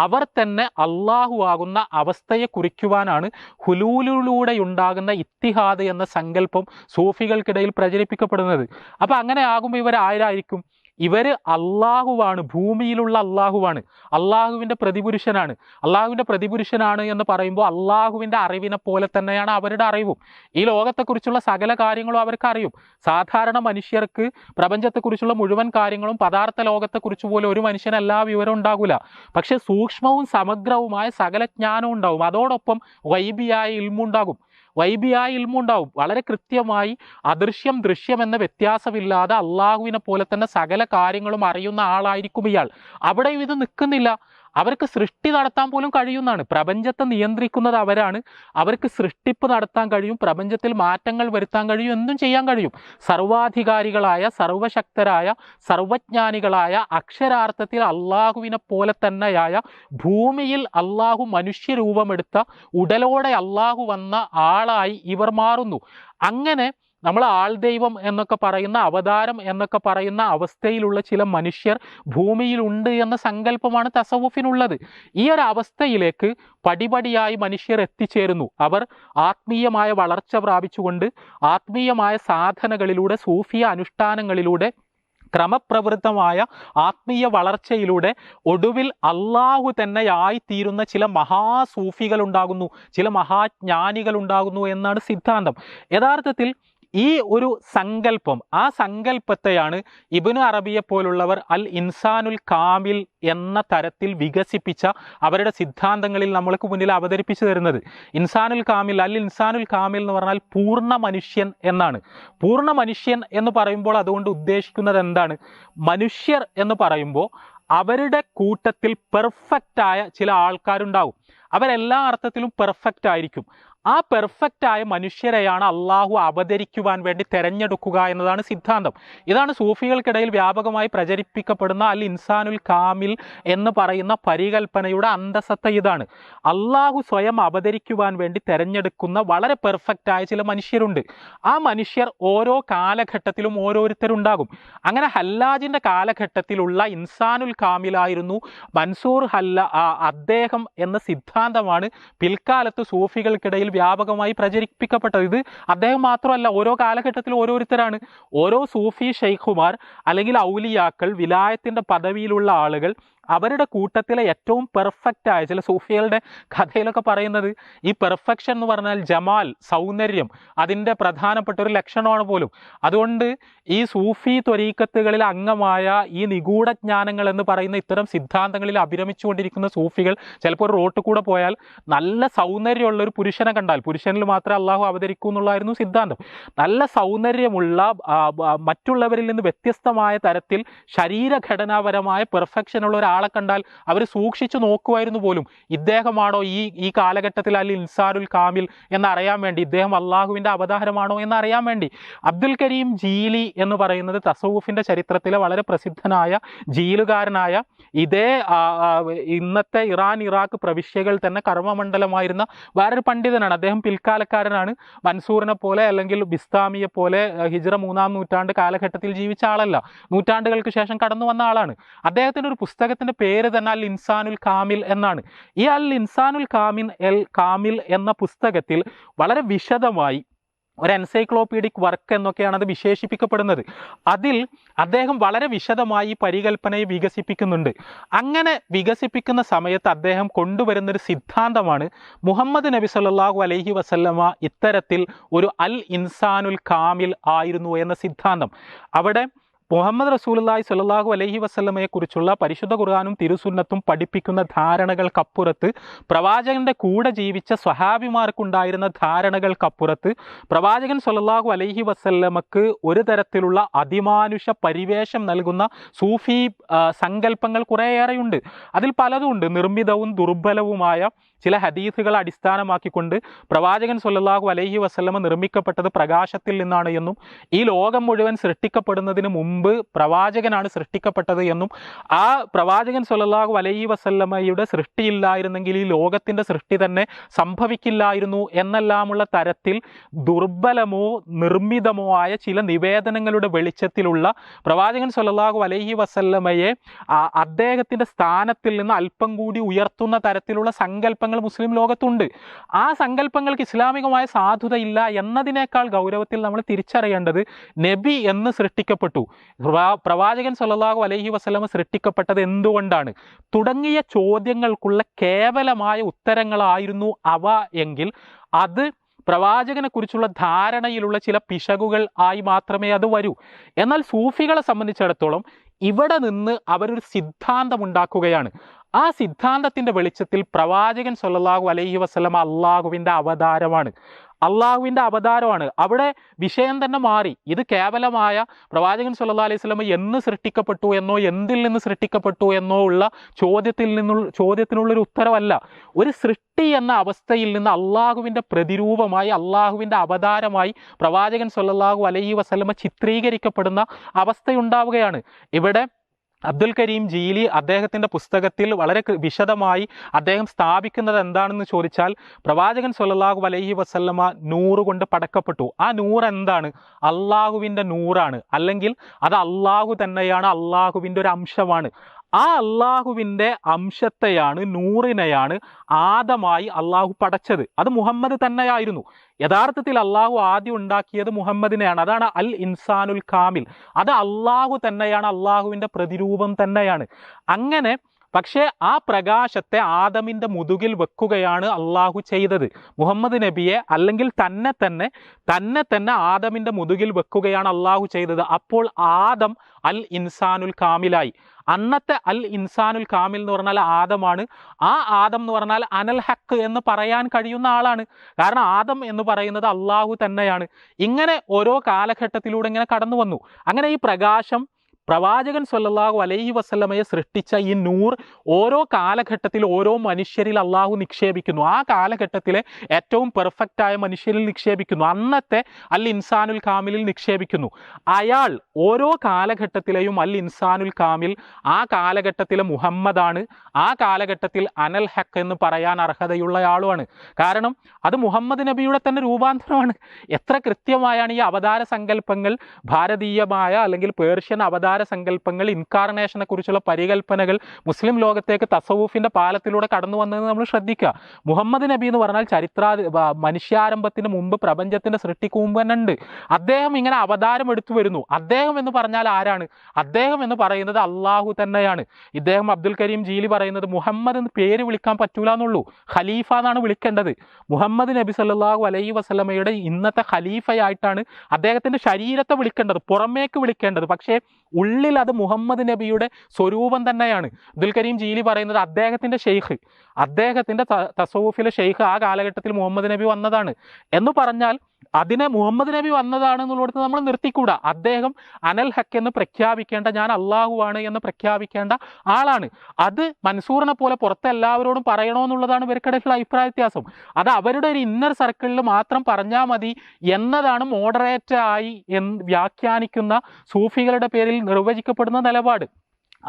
അവർ തന്നെ അള്ളാഹു ആകുന്ന അവസ്ഥയെ കുറിക്കുവാനാണ് ഹുലൂലിലൂടെ ഉണ്ടാകുന്ന ഇത്തിഹാദ് എന്ന സങ്കല്പം സൂഫികൾക്കിടയിൽ പ്രചരിപ്പിക്കപ്പെടുന്നത്. അപ്പം അങ്ങനെ ആകുമ്പോൾ ഇവർ ആരായിരിക്കും? ഇവർ അള്ളാഹുവാണ്, ഭൂമിയിലുള്ള അള്ളാഹുവാണ്, അള്ളാഹുവിൻ്റെ പ്രതിപുരുഷനാണ് എന്ന് പറയുമ്പോൾ അള്ളാഹുവിൻ്റെ അറിവിനെ പോലെ തന്നെയാണ് അവരുടെ അറിവും. ഈ ലോകത്തെക്കുറിച്ചുള്ള സകല കാര്യങ്ങളും അവർക്ക് അറിയും. സാധാരണ മനുഷ്യർക്ക് പ്രപഞ്ചത്തെക്കുറിച്ചുള്ള മുഴുവൻ കാര്യങ്ങളും പദാർത്ഥ ലോകത്തെക്കുറിച്ച് പോലും ഒരു മനുഷ്യന് എല്ലാ വിവരവും ഉണ്ടാകില്ല. പക്ഷെ സൂക്ഷ്മവും സമഗ്രവുമായ സകല ജ്ഞാനവും ഉണ്ടാവും. അതോടൊപ്പം ഗൈബിയായ ഇൽമുണ്ടാകും. വളരെ കൃത്യമായി അദൃശ്യം ദൃശ്യം എന്ന വ്യത്യാസമില്ലാതെ അള്ളാഹുവിനെ പോലെ തന്നെ സകല കാര്യങ്ങളും അറിയുന്ന ആളായിരിക്കും ഇയാൾ. അവിടെ ഇത് നിൽക്കുന്നില്ല. അവർക്ക് സൃഷ്ടി നടത്താൻ പോലും കഴിയുന്നതാണ്. പ്രപഞ്ചത്തെ നിയന്ത്രിക്കുന്നത് അവരാണ്. അവർക്ക് സൃഷ്ടിപ്പ് നടത്താൻ കഴിയും, പ്രപഞ്ചത്തിൽ മാറ്റങ്ങൾ വരുത്താൻ കഴിയും, എന്തും ചെയ്യാൻ കഴിയും. സർവാധികാരികളായ, സർവശക്തരായ, സർവജ്ഞാനികളായ, അക്ഷരാർത്ഥത്തിൽ അള്ളാഹുവിനെ പോലെ തന്നെയായ, ഭൂമിയിൽ അള്ളാഹു മനുഷ്യരൂപമെടുത്ത, ഉടലോടെ അള്ളാഹു വന്ന ആളായി ഇവർ മാറുന്നു. അങ്ങനെ നമ്മൾ ആൾദൈവം എന്നൊക്കെ പറയുന്ന, അവതാരം എന്നൊക്കെ പറയുന്ന അവസ്ഥയിലുള്ള ചില മനുഷ്യർ ഭൂമിയിലുണ്ട് എന്ന സങ്കല്പമാണ് തസവുഫിനുള്ളത്. ഈ ഒരു അവസ്ഥയിലേക്ക് പടിപടിയായി മനുഷ്യർ എത്തിച്ചേരുന്നു. അവർ ആത്മീയമായ വളർച്ച പ്രാപിച്ചുകൊണ്ട് ആത്മീയമായ സാധനകളിലൂടെ, സൂഫിയ അനുഷ്ഠാനങ്ങളിലൂടെ, ക്രമപ്രവൃത്തമായ ആത്മീയ വളർച്ചയിലൂടെ ഒടുവിൽ അള്ളാഹു തന്നെയായിത്തീരുന്ന ചില മഹാസൂഫികൾ ഉണ്ടാകുന്നു, ചില മഹാജ്ഞാനികൾ ഉണ്ടാകുന്നു എന്നാണ് സിദ്ധാന്തം. യഥാർത്ഥത്തിൽ ഈ ഒരു സങ്കല്പം, ആ സങ്കല്പത്തെയാണ് ഇബ്നു അറബിയെ പോലുള്ളവർ അൽ ഇൻസാനുൽ കാമിൽ എന്ന തരത്തിൽ വികസിപ്പിച്ച അവരുടെ സിദ്ധാന്തങ്ങളിൽ നമ്മൾക്ക് മുന്നിൽ അവതരിപ്പിച്ചു തരുന്നത്. ഇൻസാനുൽ കാമിൽ, അൽ ഇൻസാനുൽ കാമിൽ എന്ന് പറഞ്ഞാൽ പൂർണ്ണ മനുഷ്യൻ എന്നാണ്. പൂർണ്ണ മനുഷ്യൻ എന്ന് പറയുമ്പോൾ അതുകൊണ്ട് ഉദ്ദേശിക്കുന്നത് എന്താണ്? മനുഷ്യർ എന്ന് പറയുമ്പോൾ അവരുടെ കൂട്ടത്തിൽ പെർഫെക്റ്റായ ചില ആൾക്കാരുണ്ടാവും. അവരെല്ലാ അർത്ഥത്തിലും പെർഫെക്റ്റ് ആയിരിക്കും. ആ പെർഫെക്റ്റായ മനുഷ്യരെയാണ് അള്ളാഹു അവതരിക്കുവാൻ വേണ്ടി തിരഞ്ഞെടുക്കുക എന്നതാണ് സിദ്ധാന്തം. ഇതാണ് സൂഫികൾക്കിടയിൽ വ്യാപകമായി പ്രചരിപ്പിക്കപ്പെടുന്ന അൽ ഇൻസാനുൽ കാമിൽ എന്ന് പറയുന്ന പരികൽപ്പനയുടെ അന്തസത്ത ഇതാണ്. അള്ളാഹു സ്വയം അവതരിക്കുവാൻ വേണ്ടി തിരഞ്ഞെടുക്കുന്ന വളരെ പെർഫെക്റ്റായ ചില മനുഷ്യരുണ്ട്. ആ മനുഷ്യർ ഓരോ കാലഘട്ടത്തിലും ഓരോരുത്തരുണ്ടാകും. അങ്ങനെ ഹല്ലാജിൻ്റെ കാലഘട്ടത്തിലുള്ള ഇൻസാനുൽ കാമിലായിരുന്നു മൻസൂർ അദ്ദേഹം എന്ന സിദ്ധാന്തമാണ് പിൽക്കാലത്ത് സൂഫികൾക്കിടയിൽ വ്യാപകമായി പ്രചരിപ്പിക്കപ്പെട്ടത്. ഇത് അദ്ദേഹം മാത്രമല്ല, ഓരോ കാലഘട്ടത്തിലും ഓരോരുത്തരാണ്. ഓരോ സൂഫി ഷെയ്ഖുമാർ അല്ലെങ്കിൽ ഔലിയാക്കൾ, വിലായത്തിൻ്റെ പദവിയിലുള്ള ആളുകൾ, അവരുടെ കൂട്ടത്തിലെ ഏറ്റവും പെർഫെക്റ്റായ ചില സൂഫികളുടെ കഥയിലൊക്കെ പറയുന്നത് ഈ പെർഫെക്ഷൻ എന്ന് പറഞ്ഞാൽ ജമാൽ, സൗന്ദര്യം, അതിൻ്റെ പ്രധാനപ്പെട്ട ഒരു ലക്ഷണമാണ് പോലും. അതുകൊണ്ട് ഈ സൂഫി ത്വരീക്കത്തുകളിൽ അംഗമായ ഈ നിഗൂഢജ്ഞാനങ്ങൾ എന്ന് പറയുന്ന ഇത്തരം സിദ്ധാന്തങ്ങളിൽ അഭിരമിച്ചുകൊണ്ടിരിക്കുന്ന സൂഫികൾ ചിലപ്പോൾ ഒരു റോട്ടിൽ കൂടെ പോയാൽ നല്ല സൗന്ദര്യമുള്ള ഒരു പുരുഷനെ കണ്ടാൽ, പുരുഷനിൽ മാത്രമേ അള്ളാഹു അവതരിക്കൂ എന്നുള്ളതായിരുന്നു സിദ്ധാന്തം. നല്ല സൗന്ദര്യമുള്ള, മറ്റുള്ളവരിൽ നിന്ന് വ്യത്യസ്തമായ തരത്തിൽ ശരീരഘടനാപരമായ പെർഫെക്ഷനുള്ള ഒരു ആളെ കണ്ടാൽ അവർ സൂക്ഷിച്ചു നോക്കുമായിരുന്നു പോലും. ഇദ്ദേഹമാണോ ഈ കാലഘട്ടത്തിൽ അൽ ഇൻസാനുൽ കാമിൽ എന്നറിയാൻ വേണ്ടി, ഇദ്ദേഹം അള്ളാഹുവിൻ്റെ അവതാരമാണോ എന്നറിയാൻ വേണ്ടി. അബ്ദുൽ കരീം ജീലി എന്ന് പറയുന്നത് തസവുഫിൻ്റെ ചരിത്രത്തിലെ വളരെ പ്രസിദ്ധനായ ജീലുകാരനായ, ഇതേ ഇന്നത്തെ ഇറാൻ ഇറാഖ് പ്രവിശ്യകൾ തന്നെ കർമ്മമണ്ഡലമായിരുന്ന വേറൊരു പണ്ഡിതനാണ്. അദ്ദേഹം പിൽക്കാലക്കാരനാണ്. മൻസൂറിനെ പോലെ അല്ലെങ്കിൽ ബിസ്താമിയെ പോലെ ഹിജ്റ 3-ാം നൂറ്റാണ്ട് കാലഘട്ടത്തിൽ ജീവിച്ച ആളല്ല, നൂറ്റാണ്ടുകൾക്ക് ശേഷം കടന്നു വന്ന ആളാണ്. അദ്ദേഹത്തിൻ്റെ ഒരു പുസ്തകത്തിൻ്റെ പേര് തന്നെ അൽ ഇൻസാനുൽ കാമിൽ എന്നാണ്. ഈ അൽ ഇൻസാനുൽ കാമിൽ എന്ന പുസ്തകത്തിൽ വളരെ വിശദമായി ഒരു എൻസൈക്ലോപീഡിക് വർക്ക് എന്നൊക്കെയാണ് അത് വിശേഷിപ്പിക്കപ്പെടുന്നത്. അതിൽ അദ്ദേഹം വളരെ വിശദമായി പരികൽപ്പനയെ വികസിപ്പിക്കുന്നുണ്ട്. അങ്ങനെ വികസിപ്പിക്കുന്ന സമയത്ത് അദ്ദേഹം കൊണ്ടുവരുന്നൊരു സിദ്ധാന്തമാണ് മുഹമ്മദ് നബി സല്ലല്ലാഹു അലൈഹി വസല്ലമ ഇത്തരത്തിൽ ഒരു അൽ ഇൻസാനുൽ കാമിൽ ആയിരുന്നു എന്ന സിദ്ധാന്തം. അവിടെ മുഹമ്മദ് റസൂലുള്ളാഹി സ്വല്ലല്ലാഹു അലൈഹി വസല്ലമയെ കുറിച്ചുള്ള പരിശുദ്ധ ഖുർആനും തിരുസുന്നത്തും പഠിപ്പിക്കുന്ന ധാരണകൾക്കപ്പുറത്ത്, പ്രവാചകന്റെ കൂടെ ജീവിച്ച സ്വഹാബിമാർക്കുണ്ടായിരുന്ന ധാരണകൾക്കപ്പുറത്ത് പ്രവാചകൻ സ്വല്ലല്ലാഹു അലൈഹി വസല്ലമക്ക് ഒരു തരത്തിലുള്ള അതിമാനുഷ പരിവേഷം നൽകുന്ന സൂഫി സങ്കല്പങ്ങൾ കുറേയേറെയുണ്ട്. അതിൽ പലതുമുണ്ട്. നിർമ്മിതവും ദുർബലവുമായ ചില ഹദീസുകൾ അടിസ്ഥാനമാക്കിക്കൊണ്ട് പ്രവാചകൻ സ്വല്ലല്ലാഹു അലൈഹി വസല്ലമ നിർമ്മിക്കപ്പെട്ടത് പ്രകാശത്തിൽ നിന്നാണ് എന്നും, ഈ ലോകം മുഴുവൻ സൃഷ്ടിക്കപ്പെടുന്നതിന് മുമ്പ് പ്രവാചകനാണ് സൃഷ്ടിക്കപ്പെട്ടത് എന്നും, ആ പ്രവാചകൻ സ്വല്ലല്ലാഹു അലൈഹി വസല്ലമയുടെ സൃഷ്ടിയില്ലായിരുന്നെങ്കിൽ ഈ ലോകത്തിൻ്റെ സൃഷ്ടി തന്നെ സംഭവിക്കില്ലായിരുന്നു എന്നെല്ലാമുള്ള തരത്തിൽ ദുർബലമോ നിർമ്മിതമോ ആയ ചില നിവേദനങ്ങളുടെ വെളിച്ചത്തിലുള്ള പ്രവാചകൻ സ്വല്ലല്ലാഹു അലൈഹി വസല്ലമയെ അദ്ദേഹത്തിൻ്റെ സ്ഥാനത്തിൽ നിന്ന് അല്പം കൂടി ഉയർത്തുന്ന തരത്തിലുള്ള സങ്കല്പങ്ങൾ മുസ്ലിം ലോകത്തുണ്ട്. ആ സങ്കല്പങ്ങൾക്ക് ഇസ്ലാമികമായ സാധുതയില്ല എന്നതിനേക്കാൾ ഗൗരവത്തിൽ നമ്മൾ തിരിച്ചറിയേണ്ടത് നബി എന്ന് സൃഷ്ടിക്കപ്പെട്ടു, പ്രവാചകൻ സ്വല്ലല്ലാഹു അലൈഹി വസല്ലമ സൃഷ്ടിക്കപ്പെട്ടത് എന്തുകൊണ്ടാണ് തുടങ്ങിയ ചോദ്യങ്ങൾക്കുള്ള കേവലമായ ഉത്തരങ്ങളായിരുന്നു അവ എങ്കിൽ അത് പ്രവാചകനെ കുറിച്ചുള്ള ധാരണയിലുള്ള ചില പിശകുകൾ ആയി മാത്രമേ അത് വരൂ. എന്നാൽ സൂഫികളെ സംബന്ധിച്ചിടത്തോളം ഇവിടെ നിന്ന് അവരൊരു സിദ്ധാന്തം ഉണ്ടാക്കുകയാണ്. ആ സിദ്ധാന്തത്തിൻ്റെ വെളിച്ചത്തിൽ പ്രവാചകൻ സ്വല്ലല്ലാഹു അലൈഹി വസല്ലമ അള്ളാഹുവിൻ്റെ അവതാരമാണ്. അവിടെ വിഷയം തന്നെ മാറി. ഇത് കേവലമായ പ്രവാചകൻ സ്വല്ലല്ലാഹു അലൈഹി വസല്ലമ എന്ന് സൃഷ്ടിക്കപ്പെട്ടു എന്നോ എന്തിൽ നിന്ന് സൃഷ്ടിക്കപ്പെട്ടു എന്നോ ഉള്ള ചോദ്യത്തിനുള്ളൊരു ഉത്തരവല്ല. ഒരു സൃഷ്ടി എന്ന അവസ്ഥയിൽ നിന്ന് അള്ളാഹുവിൻ്റെ പ്രതിരൂപമായി, അള്ളാഹുവിൻ്റെ അവതാരമായി പ്രവാചകൻ സ്വല്ലല്ലാഹു അലൈഹി വസല്ലമ ചിത്രീകരിക്കപ്പെടുന്ന അവസ്ഥയുണ്ടാവുകയാണ്. ഇവിടെ അബ്ദുൽ കരീം ജീലി അദ്ദേഹത്തിൻ്റെ പുസ്തകത്തിൽ വളരെ വിശദമായി അദ്ദേഹം സ്ഥാപിക്കുന്നത് എന്താണെന്ന് ചോദിച്ചാൽ, പ്രവാചകൻ സ്വല്ലല്ലാഹു അലൈഹി വസല്ലമ നൂറ് കൊണ്ട് പടക്കപ്പെട്ടു. ആ നൂറ് എന്താണ്? അള്ളാഹുവിൻ്റെ നൂറാണ്, അല്ലെങ്കിൽ അത് അള്ളാഹു തന്നെയാണ്, അള്ളാഹുവിൻ്റെ ഒരു അംശമാണ്. ആ അള്ളാഹുവിൻ്റെ അംശത്തെയാണ്, നൂറിനെയാണ് ആദമായി അള്ളാഹു പടച്ചത്. അത് മുഹമ്മദ് തന്നെയായിരുന്നു. യഥാർത്ഥത്തിൽ അള്ളാഹു ആദ്യം ഉണ്ടാക്കിയത് മുഹമ്മദിനെയാണ്. അതാണ് അൽ ഇൻസാനുൽ കാമിൽ. അത് അള്ളാഹു തന്നെയാണ്, അള്ളാഹുവിൻ്റെ പ്രതിരൂപം തന്നെയാണ്. അങ്ങനെ പക്ഷേ ആ പ്രകാശത്തെ ആദമിൻ്റെ മുതുകിൽ വെക്കുകയാണ് അള്ളാഹു ചെയ്തത്. മുഹമ്മദ് നബിയെ അല്ലെങ്കിൽ തന്നെ ആദമിൻ്റെ മുതുകിൽ വെക്കുകയാണ് അള്ളാഹു ചെയ്തത്. അപ്പോൾ ആദം അൽ ഇൻസാനുൽ കാമിലായി. അന്നത്തെ അൽ ഇൻസാനുൽ കാമിൽ എന്ന് പറഞ്ഞാൽ ആദമാണ്. ആ ആദം എന്ന് പറഞ്ഞാൽ അനൽ ഹക്ക് എന്ന് പറയാൻ കഴിയുന്ന ആളാണ്. കാരണം ആദം എന്ന് പറയുന്നത് അള്ളാഹു തന്നെയാണ്. ഇങ്ങനെ ഓരോ കാലഘട്ടത്തിലൂടെ ഇങ്ങനെ കടന്നു വന്നു. അങ്ങനെ ഈ പ്രകാശം പ്രവാചകൻ സ്വല്ലല്ലാഹു അലൈഹി വസല്ലമയെ സൃഷ്ടിച്ച ഈ നൂർ ഓരോ കാലഘട്ടത്തിൽ ഓരോ മനുഷ്യരിൽ അള്ളാഹു നിക്ഷേപിക്കുന്നു. ആ കാലഘട്ടത്തിലെ ഏറ്റവും പെർഫെക്റ്റായ മനുഷ്യരിൽ നിക്ഷേപിക്കുന്നു. അന്നത്തെ അൽ ഇൻസാനുൽ കാമിലിൽ നിക്ഷേപിക്കുന്നു. അയാൾ ഓരോ കാലഘട്ടത്തിലെയും അൽ ഇൻസാനുൽ കാമിൽ ആ കാലഘട്ടത്തിലെ മുഹമ്മദാണ്. ആ കാലഘട്ടത്തിൽ അനൽ ഹക്ക് എന്ന് പറയാൻ അർഹതയുള്ളയാളുമാണ്. കാരണം അത് മുഹമ്മദ് നബിയുടെ തന്നെ രൂപാന്തരമാണ്. എത്ര കൃത്യമായാണ് ഈ അവതാര സങ്കല്പങ്ങൾ, ഭാരതീയമായ അല്ലെങ്കിൽ പേർഷ്യൻ അവതാര സങ്കല്പങ്ങൾ, ഇൻകാർണേഷനെ കുറിച്ചുള്ള പരികൽപ്പനകൾ മുസ്ലിം ലോകത്തേക്ക് തസവൂഫിന്റെ പാലത്തിലൂടെ കടന്നു വന്നത് നമ്മൾ ശ്രദ്ധിക്കുക. മുഹമ്മദ് നബി എന്ന് പറഞ്ഞാൽ മനുഷ്യാരംഭത്തിന് മുമ്പ്, പ്രപഞ്ചത്തിന്റെ സൃഷ്ടിക്ക് മുമ്പ് തന്നെ ഉണ്ട്. അദ്ദേഹം ഇങ്ങനെ അവതാരം എടുത്തു വരുന്നു. അദ്ദേഹം എന്ന് പറഞ്ഞാൽ ആരാണ്? അദ്ദേഹം എന്ന് പറയുന്നത് അള്ളാഹു തന്നെയാണ്. ഇദ്ദേഹം അബ്ദുൽ കരീം ജീലി പറയുന്നത് മുഹമ്മദ് എന്ന് പേര് വിളിക്കാൻ പറ്റൂല എന്നുള്ളൂ, ഖലീഫ എന്നാണ് വിളിക്കേണ്ടത്. മുഹമ്മദ് നബി സല്ലല്ലാഹു അലൈഹി വസല്ലമയുടെ ഇന്നത്തെ ഖലീഫയായിട്ടാണ് അദ്ദേഹത്തിന്റെ ശരീരത്തെ വിളിക്കേണ്ടത്, പുറമേക്ക് വിളിക്കേണ്ടത്. പക്ഷേ ഉള്ളിൽ അത് മുഹമ്മദ് നബിയുടെ സ്വരൂപം തന്നെയാണ്. അബ്ദുൽ കരീം ജീലി പറയുന്നത് അദ്ദേഹത്തിൻ്റെ ഷെയ്ഖ്, അദ്ദേഹത്തിൻ്റെ തസവുഫിലെ ഷെയ്ഖ് ആ കാലഘട്ടത്തിൽ മുഹമ്മദ് നബി വന്നതാണ് എന്ന് പറഞ്ഞാൽ അതിനെ മുഹമ്മദ് നബി വന്നതാണെന്നുള്ളിടത്ത് നമ്മൾ നിർത്തിക്കൂടാ. അദ്ദേഹം അനൽ ഹക്ക് എന്ന് പ്രഖ്യാപിക്കേണ്ട, ഞാൻ അള്ളാഹുവാണ് എന്ന് പ്രഖ്യാപിക്കേണ്ട ആളാണ്. അത് മൻസൂറിനെ പോലെ പുറത്തെ എല്ലാവരോടും പറയണമെന്നുള്ളതാണ് ഇവർക്കിടയിലുള്ള അഭിപ്രായ വ്യത്യാസം. അത് അവരുടെ ഒരു ഇന്നർ സർക്കിളിൽ മാത്രം പറഞ്ഞാൽ മതി എന്നതാണ് മോഡറേറ്റായി വ്യാഖ്യാനിക്കുന്ന സൂഫികളുടെ പേരിൽ നിർവചിക്കപ്പെടുന്ന നിലപാട്.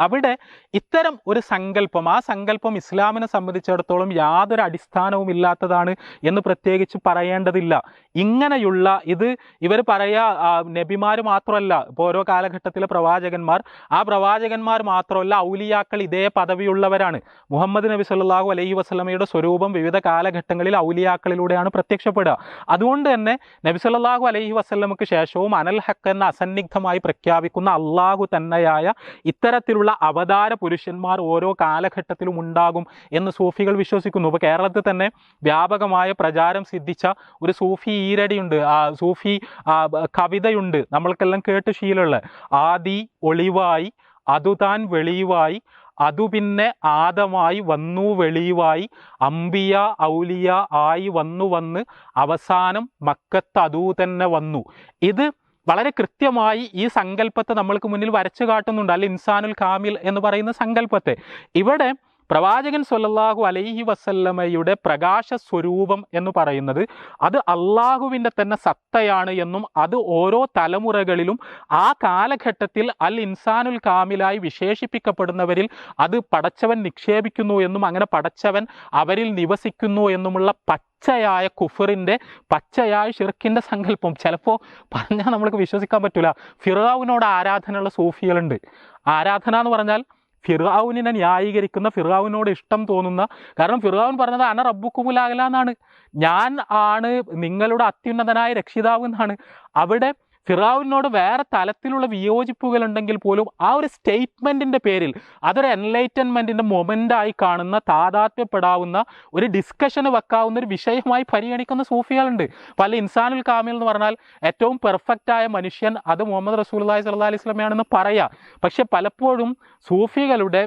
അവിടെ ഇത്തരം ഒരു സങ്കല്പം, ആ സങ്കല്പം ഇസ്ലാമിനെ സംബന്ധിച്ചിടത്തോളം യാതൊരു അടിസ്ഥാനവും ഇല്ലാത്തതാണ് എന്ന് പ്രത്യേകിച്ച് പറയേണ്ടതില്ല. ഇങ്ങനെയുള്ള ഇവർ പറയുക നബിമാർ മാത്രമല്ല, ഇപ്പോൾ ഓരോ കാലഘട്ടത്തിലെ പ്രവാചകന്മാർ, ആ പ്രവാചകന്മാർ മാത്രമല്ല ഔലിയാക്കൾ ഇതേ പദവിയുള്ളവരാണ്. മുഹമ്മദ് നബി സല്ലല്ലാഹു അലൈഹി വസല്ലമയുടെ സ്വരൂപം വിവിധ കാലഘട്ടങ്ങളിൽ ഔലിയാക്കളിലൂടെയാണ് പ്രത്യക്ഷപ്പെടുക. അതുകൊണ്ട് തന്നെ നബി സല്ലല്ലാഹു അലൈഹി വസല്ലമക്ക് ശേഷവും അനൽ ഹക്ക് എന്ന അസന്നിഗ്ധമായി പ്രഖ്യാപിക്കുന്ന അള്ളാഹു തന്നെയായ ഇത്തരത്തിലുള്ള അവതാര പുരുഷന്മാർ ഓരോ കാലഘട്ടത്തിലും ഉണ്ടാകും എന്ന് സൂഫികൾ വിശ്വസിക്കുന്നു. ഇപ്പോൾ കേരളത്തിൽ തന്നെ വ്യാപകമായ പ്രചാരം സിദ്ധിച്ച ഒരു സൂഫി ഈരടിയുണ്ട്, സൂഫി കവിതയുണ്ട്, നമ്മൾക്കെല്ലാം കേട്ട് ശീലമുള്ള ആദി ഒളിവായി അതുതാൻ വെളിവായി അതു പിന്നെ ആദമായി വന്നു വെളിവായി അംബിയ ഔലിയ ആയി വന്ന് അവസാനം മക്കത്ത് അതൂ തന്നെ വന്നു. ഇത് വളരെ കൃത്യമായി ഈ സങ്കല്പത്തെ നമ്മൾക്ക് മുന്നിൽ വരച്ചു കാട്ടുന്നുണ്ട്, അൽ ഇൻസാനുൽ കാമിൽ എന്ന് പറയുന്ന സങ്കല്പത്തെ. ഇവിടെ പ്രവാചകൻ സ്വല്ലല്ലാഹു അലൈഹി വസല്ലമയുടെ പ്രകാശ സ്വരൂപം എന്ന് പറയുന്നത് അത് അള്ളാഹുവിൻ്റെ തന്നെ സത്തയാണ് എന്നും അത് ഓരോ തലമുറകളിലും ആ കാലഘട്ടത്തിൽ അൽ ഇൻസാനുൽ കാമിലായി വിശേഷിപ്പിക്കപ്പെടുന്നവരിൽ അത് പടച്ചവൻ നിക്ഷേപിക്കുന്നു എന്നും അങ്ങനെ പടച്ചവൻ അവരിൽ നിവസിക്കുന്നു എന്നുമുള്ള പച്ചയായ കുഫറിൻ്റെ, പച്ചയായ ഷിർക്കിൻ്റെ സങ്കല്പം ചിലപ്പോൾ പറഞ്ഞാൽ നമ്മൾക്ക് വിശ്വസിക്കാൻ പറ്റില്ല. ഫിർഔനോട് ആരാധനയുള്ള സൂഫികളുണ്ട്. ആരാധന എന്ന് പറഞ്ഞാൽ ഫിർഔനിനെ ന്യായീകരിക്കുന്ന, ഫിർഔനോട് ഇഷ്ടം തോന്നുന്ന, കാരണം ഫിർഔൻ പറഞ്ഞത് അന റബ്ബുക്കുമുൽ അഅ്ല എന്നാണ്, ഞാൻ ആണ് നിങ്ങളുടെ അത്യുന്നതനായ രക്ഷിതാവ് എന്നാണ്. അവിടെ ഫിർഔനോട് വേറെ തലത്തിലുള്ള വിയോജിപ്പുകളുണ്ടെങ്കിൽ പോലും ആ ഒരു സ്റ്റേറ്റ്മെൻറ്റിൻ്റെ പേരിൽ അതൊരു എൻലൈറ്റൻമെൻറ്റിൻ്റെ മൊമെൻ്റായി കാണുന്ന, താതാത്മ്യപ്പെടാവുന്ന, ഒരു ഡിസ്കഷന് വെക്കാവുന്ന ഒരു വിഷയമായി പരിഗണിക്കുന്ന സൂഫികളുണ്ട്. പല ഇൻസാനുൽ കാമിൽ എന്ന് പറഞ്ഞാൽ ഏറ്റവും പെർഫെക്റ്റായ മനുഷ്യൻ അത് മുഹമ്മദ് റസൂലുള്ളാഹി സ്വല്ലല്ലാഹി അലൈഹി വസല്ലമയാണെന്ന് പറയാം. പക്ഷെ പലപ്പോഴും സൂഫികളുടെ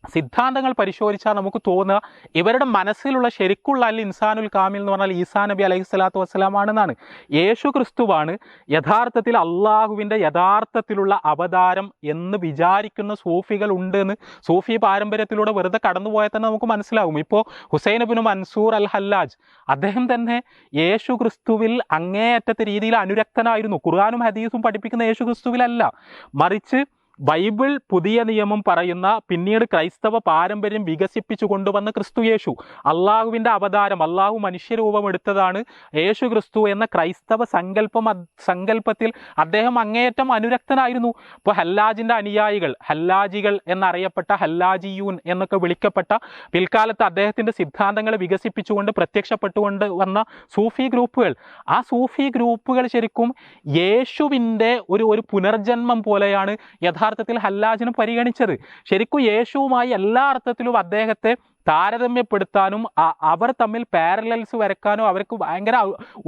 സിദ്ധാന്തങ്ങൾ പരിശോധിച്ചാൽ നമുക്ക് തോന്നുക ഇവരുടെ മനസ്സിലുള്ള ശരിക്കുള്ള അൽ ഇൻസാനുൽ കാമിൽ എന്ന് പറഞ്ഞാൽ ഈസാ നബി അലൈഹി സ്വലാത്തു വസ്സലാമാണെന്നാണ്. യേശു ക്രിസ്തുവാണ് യഥാർത്ഥത്തിൽ അള്ളാഹുവിൻ്റെ യഥാർത്ഥത്തിലുള്ള അവതാരം എന്ന് വിചാരിക്കുന്ന സൂഫികൾ ഉണ്ട് എന്ന് സൂഫി പാരമ്പര്യത്തിലൂടെ വെറുതെ കടന്നുപോയാൽ തന്നെ നമുക്ക് മനസ്സിലാകും. ഇപ്പോൾ ഹുസൈൻ ഇബ്നു മൻസൂർ അൽ ഹല്ലാജ്, അദ്ദേഹം തന്നെ യേശു ക്രിസ്തുവിൽ അങ്ങേയറ്റത്തെ രീതിയിൽ അനുരക്തനായിരുന്നു. ഖുർആനും ഹദീസും പഠിപ്പിക്കുന്ന യേശു ക്രിസ്തുവിലല്ല, മറിച്ച് ബൈബിൾ പുതിയ നിയമം പറയുന്ന, പിന്നീട് ക്രൈസ്തവ പാരമ്പര്യം വികസിപ്പിച്ചു കൊണ്ടുവന്ന ക്രിസ്തു യേശു, അള്ളാഹുവിൻ്റെ അവതാരം, അള്ളാഹു മനുഷ്യരൂപം എടുത്തതാണ് യേശു ക്രിസ്തു എന്ന ക്രൈസ്തവ സങ്കല്പത്തിൽ അദ്ദേഹം അങ്ങേയറ്റം അനുരക്തനായിരുന്നു. ഇപ്പോൾ ഹല്ലാജിൻ്റെ അനുയായികൾ, ഹല്ലാജികൾ എന്നറിയപ്പെട്ട, ഹല്ലാജിയൂൻ എന്നൊക്കെ വിളിക്കപ്പെട്ട, പിൽക്കാലത്ത് അദ്ദേഹത്തിൻ്റെ സിദ്ധാന്തങ്ങൾ വികസിപ്പിച്ചുകൊണ്ട് പ്രത്യക്ഷപ്പെട്ടുകൊണ്ട് വന്ന സൂഫി ഗ്രൂപ്പുകൾ, ആ സൂഫി ഗ്രൂപ്പുകൾ ശരിക്കും യേശുവിൻ്റെ ഒരു പുനർജന്മം പോലെയാണ് യഥാർത്ഥത്തിൽ ഹല്ലാജിനെ പരിഗണിച്ചത്. ശരിക്കും യേശുവുമായി എല്ലാ അർത്ഥത്തിലും അദ്ദേഹത്തെ താരതമ്യപ്പെടുത്താനും അവർ തമ്മിൽ പാരലൽസ് വരക്കാനും അവർക്ക് ഭയങ്കര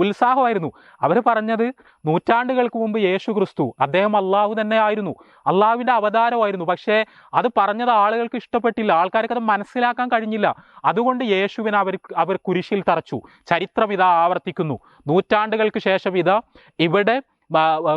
ഉത്സാഹമായിരുന്നു. അവർ പറഞ്ഞത് നൂറ്റാണ്ടുകൾക്ക് മുമ്പ് യേശു ക്രിസ്തു അദ്ദേഹം അള്ളാഹു തന്നെ ആയിരുന്നു, അള്ളാഹുവിൻ്റെ അവതാരമായിരുന്നു. പക്ഷേ അത് പറഞ്ഞത് ആളുകൾക്ക് ഇഷ്ടപ്പെട്ടില്ല, ആൾക്കാർക്ക് അത് മനസ്സിലാക്കാൻ കഴിഞ്ഞില്ല. അതുകൊണ്ട് യേശുവിനെ അവർ കുരിശിൽ തറച്ചു. ചരിത്രം ഇതാ ആവർത്തിക്കുന്നു. നൂറ്റാണ്ടുകൾക്ക് ശേഷം ഇവിടെ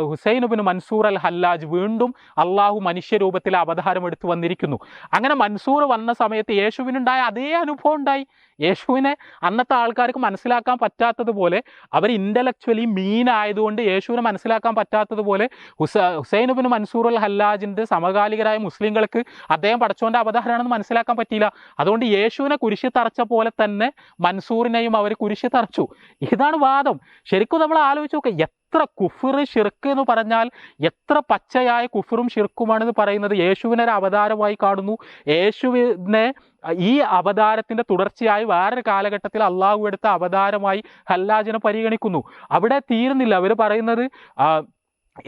ഹുസൈൻ ഇബ്നു മൻസൂർ അൽ ഹല്ലാജ് വീണ്ടും അള്ളാഹു മനുഷ്യരൂപത്തിൽ അവതാരം എടുത്തു വന്നിരിക്കുന്നു. അങ്ങനെ മൻസൂർ വന്ന സമയത്ത് യേശുവിനുണ്ടായ അതേ അനുഭവം ഉണ്ടായി. യേശുവിനെ അന്നത്തെ ആൾക്കാർക്ക് മനസ്സിലാക്കാൻ പറ്റാത്തതുപോലെ, അവർ ഇൻ്റലക്ച്വലി മീനായതുകൊണ്ട് യേശുവിനെ മനസ്സിലാക്കാൻ പറ്റാത്തതുപോലെ ഹുസൈൻ ഇബ്നു മൻസൂർ അൽ ഹല്ലാജിൻ്റെ സമകാലികരായ മുസ്ലിങ്ങൾക്ക് അദ്ദേഹം പടച്ചോൻ്റെ അവതാരമാണെന്ന് മനസ്സിലാക്കാൻ പറ്റിയില്ല. അതുകൊണ്ട് യേശുവിനെ കുരിശി തറച്ച പോലെ തന്നെ മൻസൂറിനെയും അവർ കുരിശി തറച്ചു. ഇതാണ് വാദം. ശരിക്കും നമ്മൾ ആലോചിച്ച് നോക്കുക, എത്ര കുഫർ ഷിർക്ക് എന്ന് പറഞ്ഞാൽ എത്ര പച്ചയായ കുഫറും ഷിർക്കുമാണെന്ന് പറയുന്നത്. യേശുവിനെ ഒരു അവതാരമായി കാണുന്നു, യേശുവിനെ ഈ അവതാരത്തിൻ്റെ തുടർച്ചയായി വേറൊരു കാലഘട്ടത്തിൽ അള്ളാഹു എടുത്ത അവതാരമായി ഹല്ലാജിനെ പരിഗണിക്കുന്നു. അവിടെ തീരുന്നില്ല. അവർ പറയുന്നത്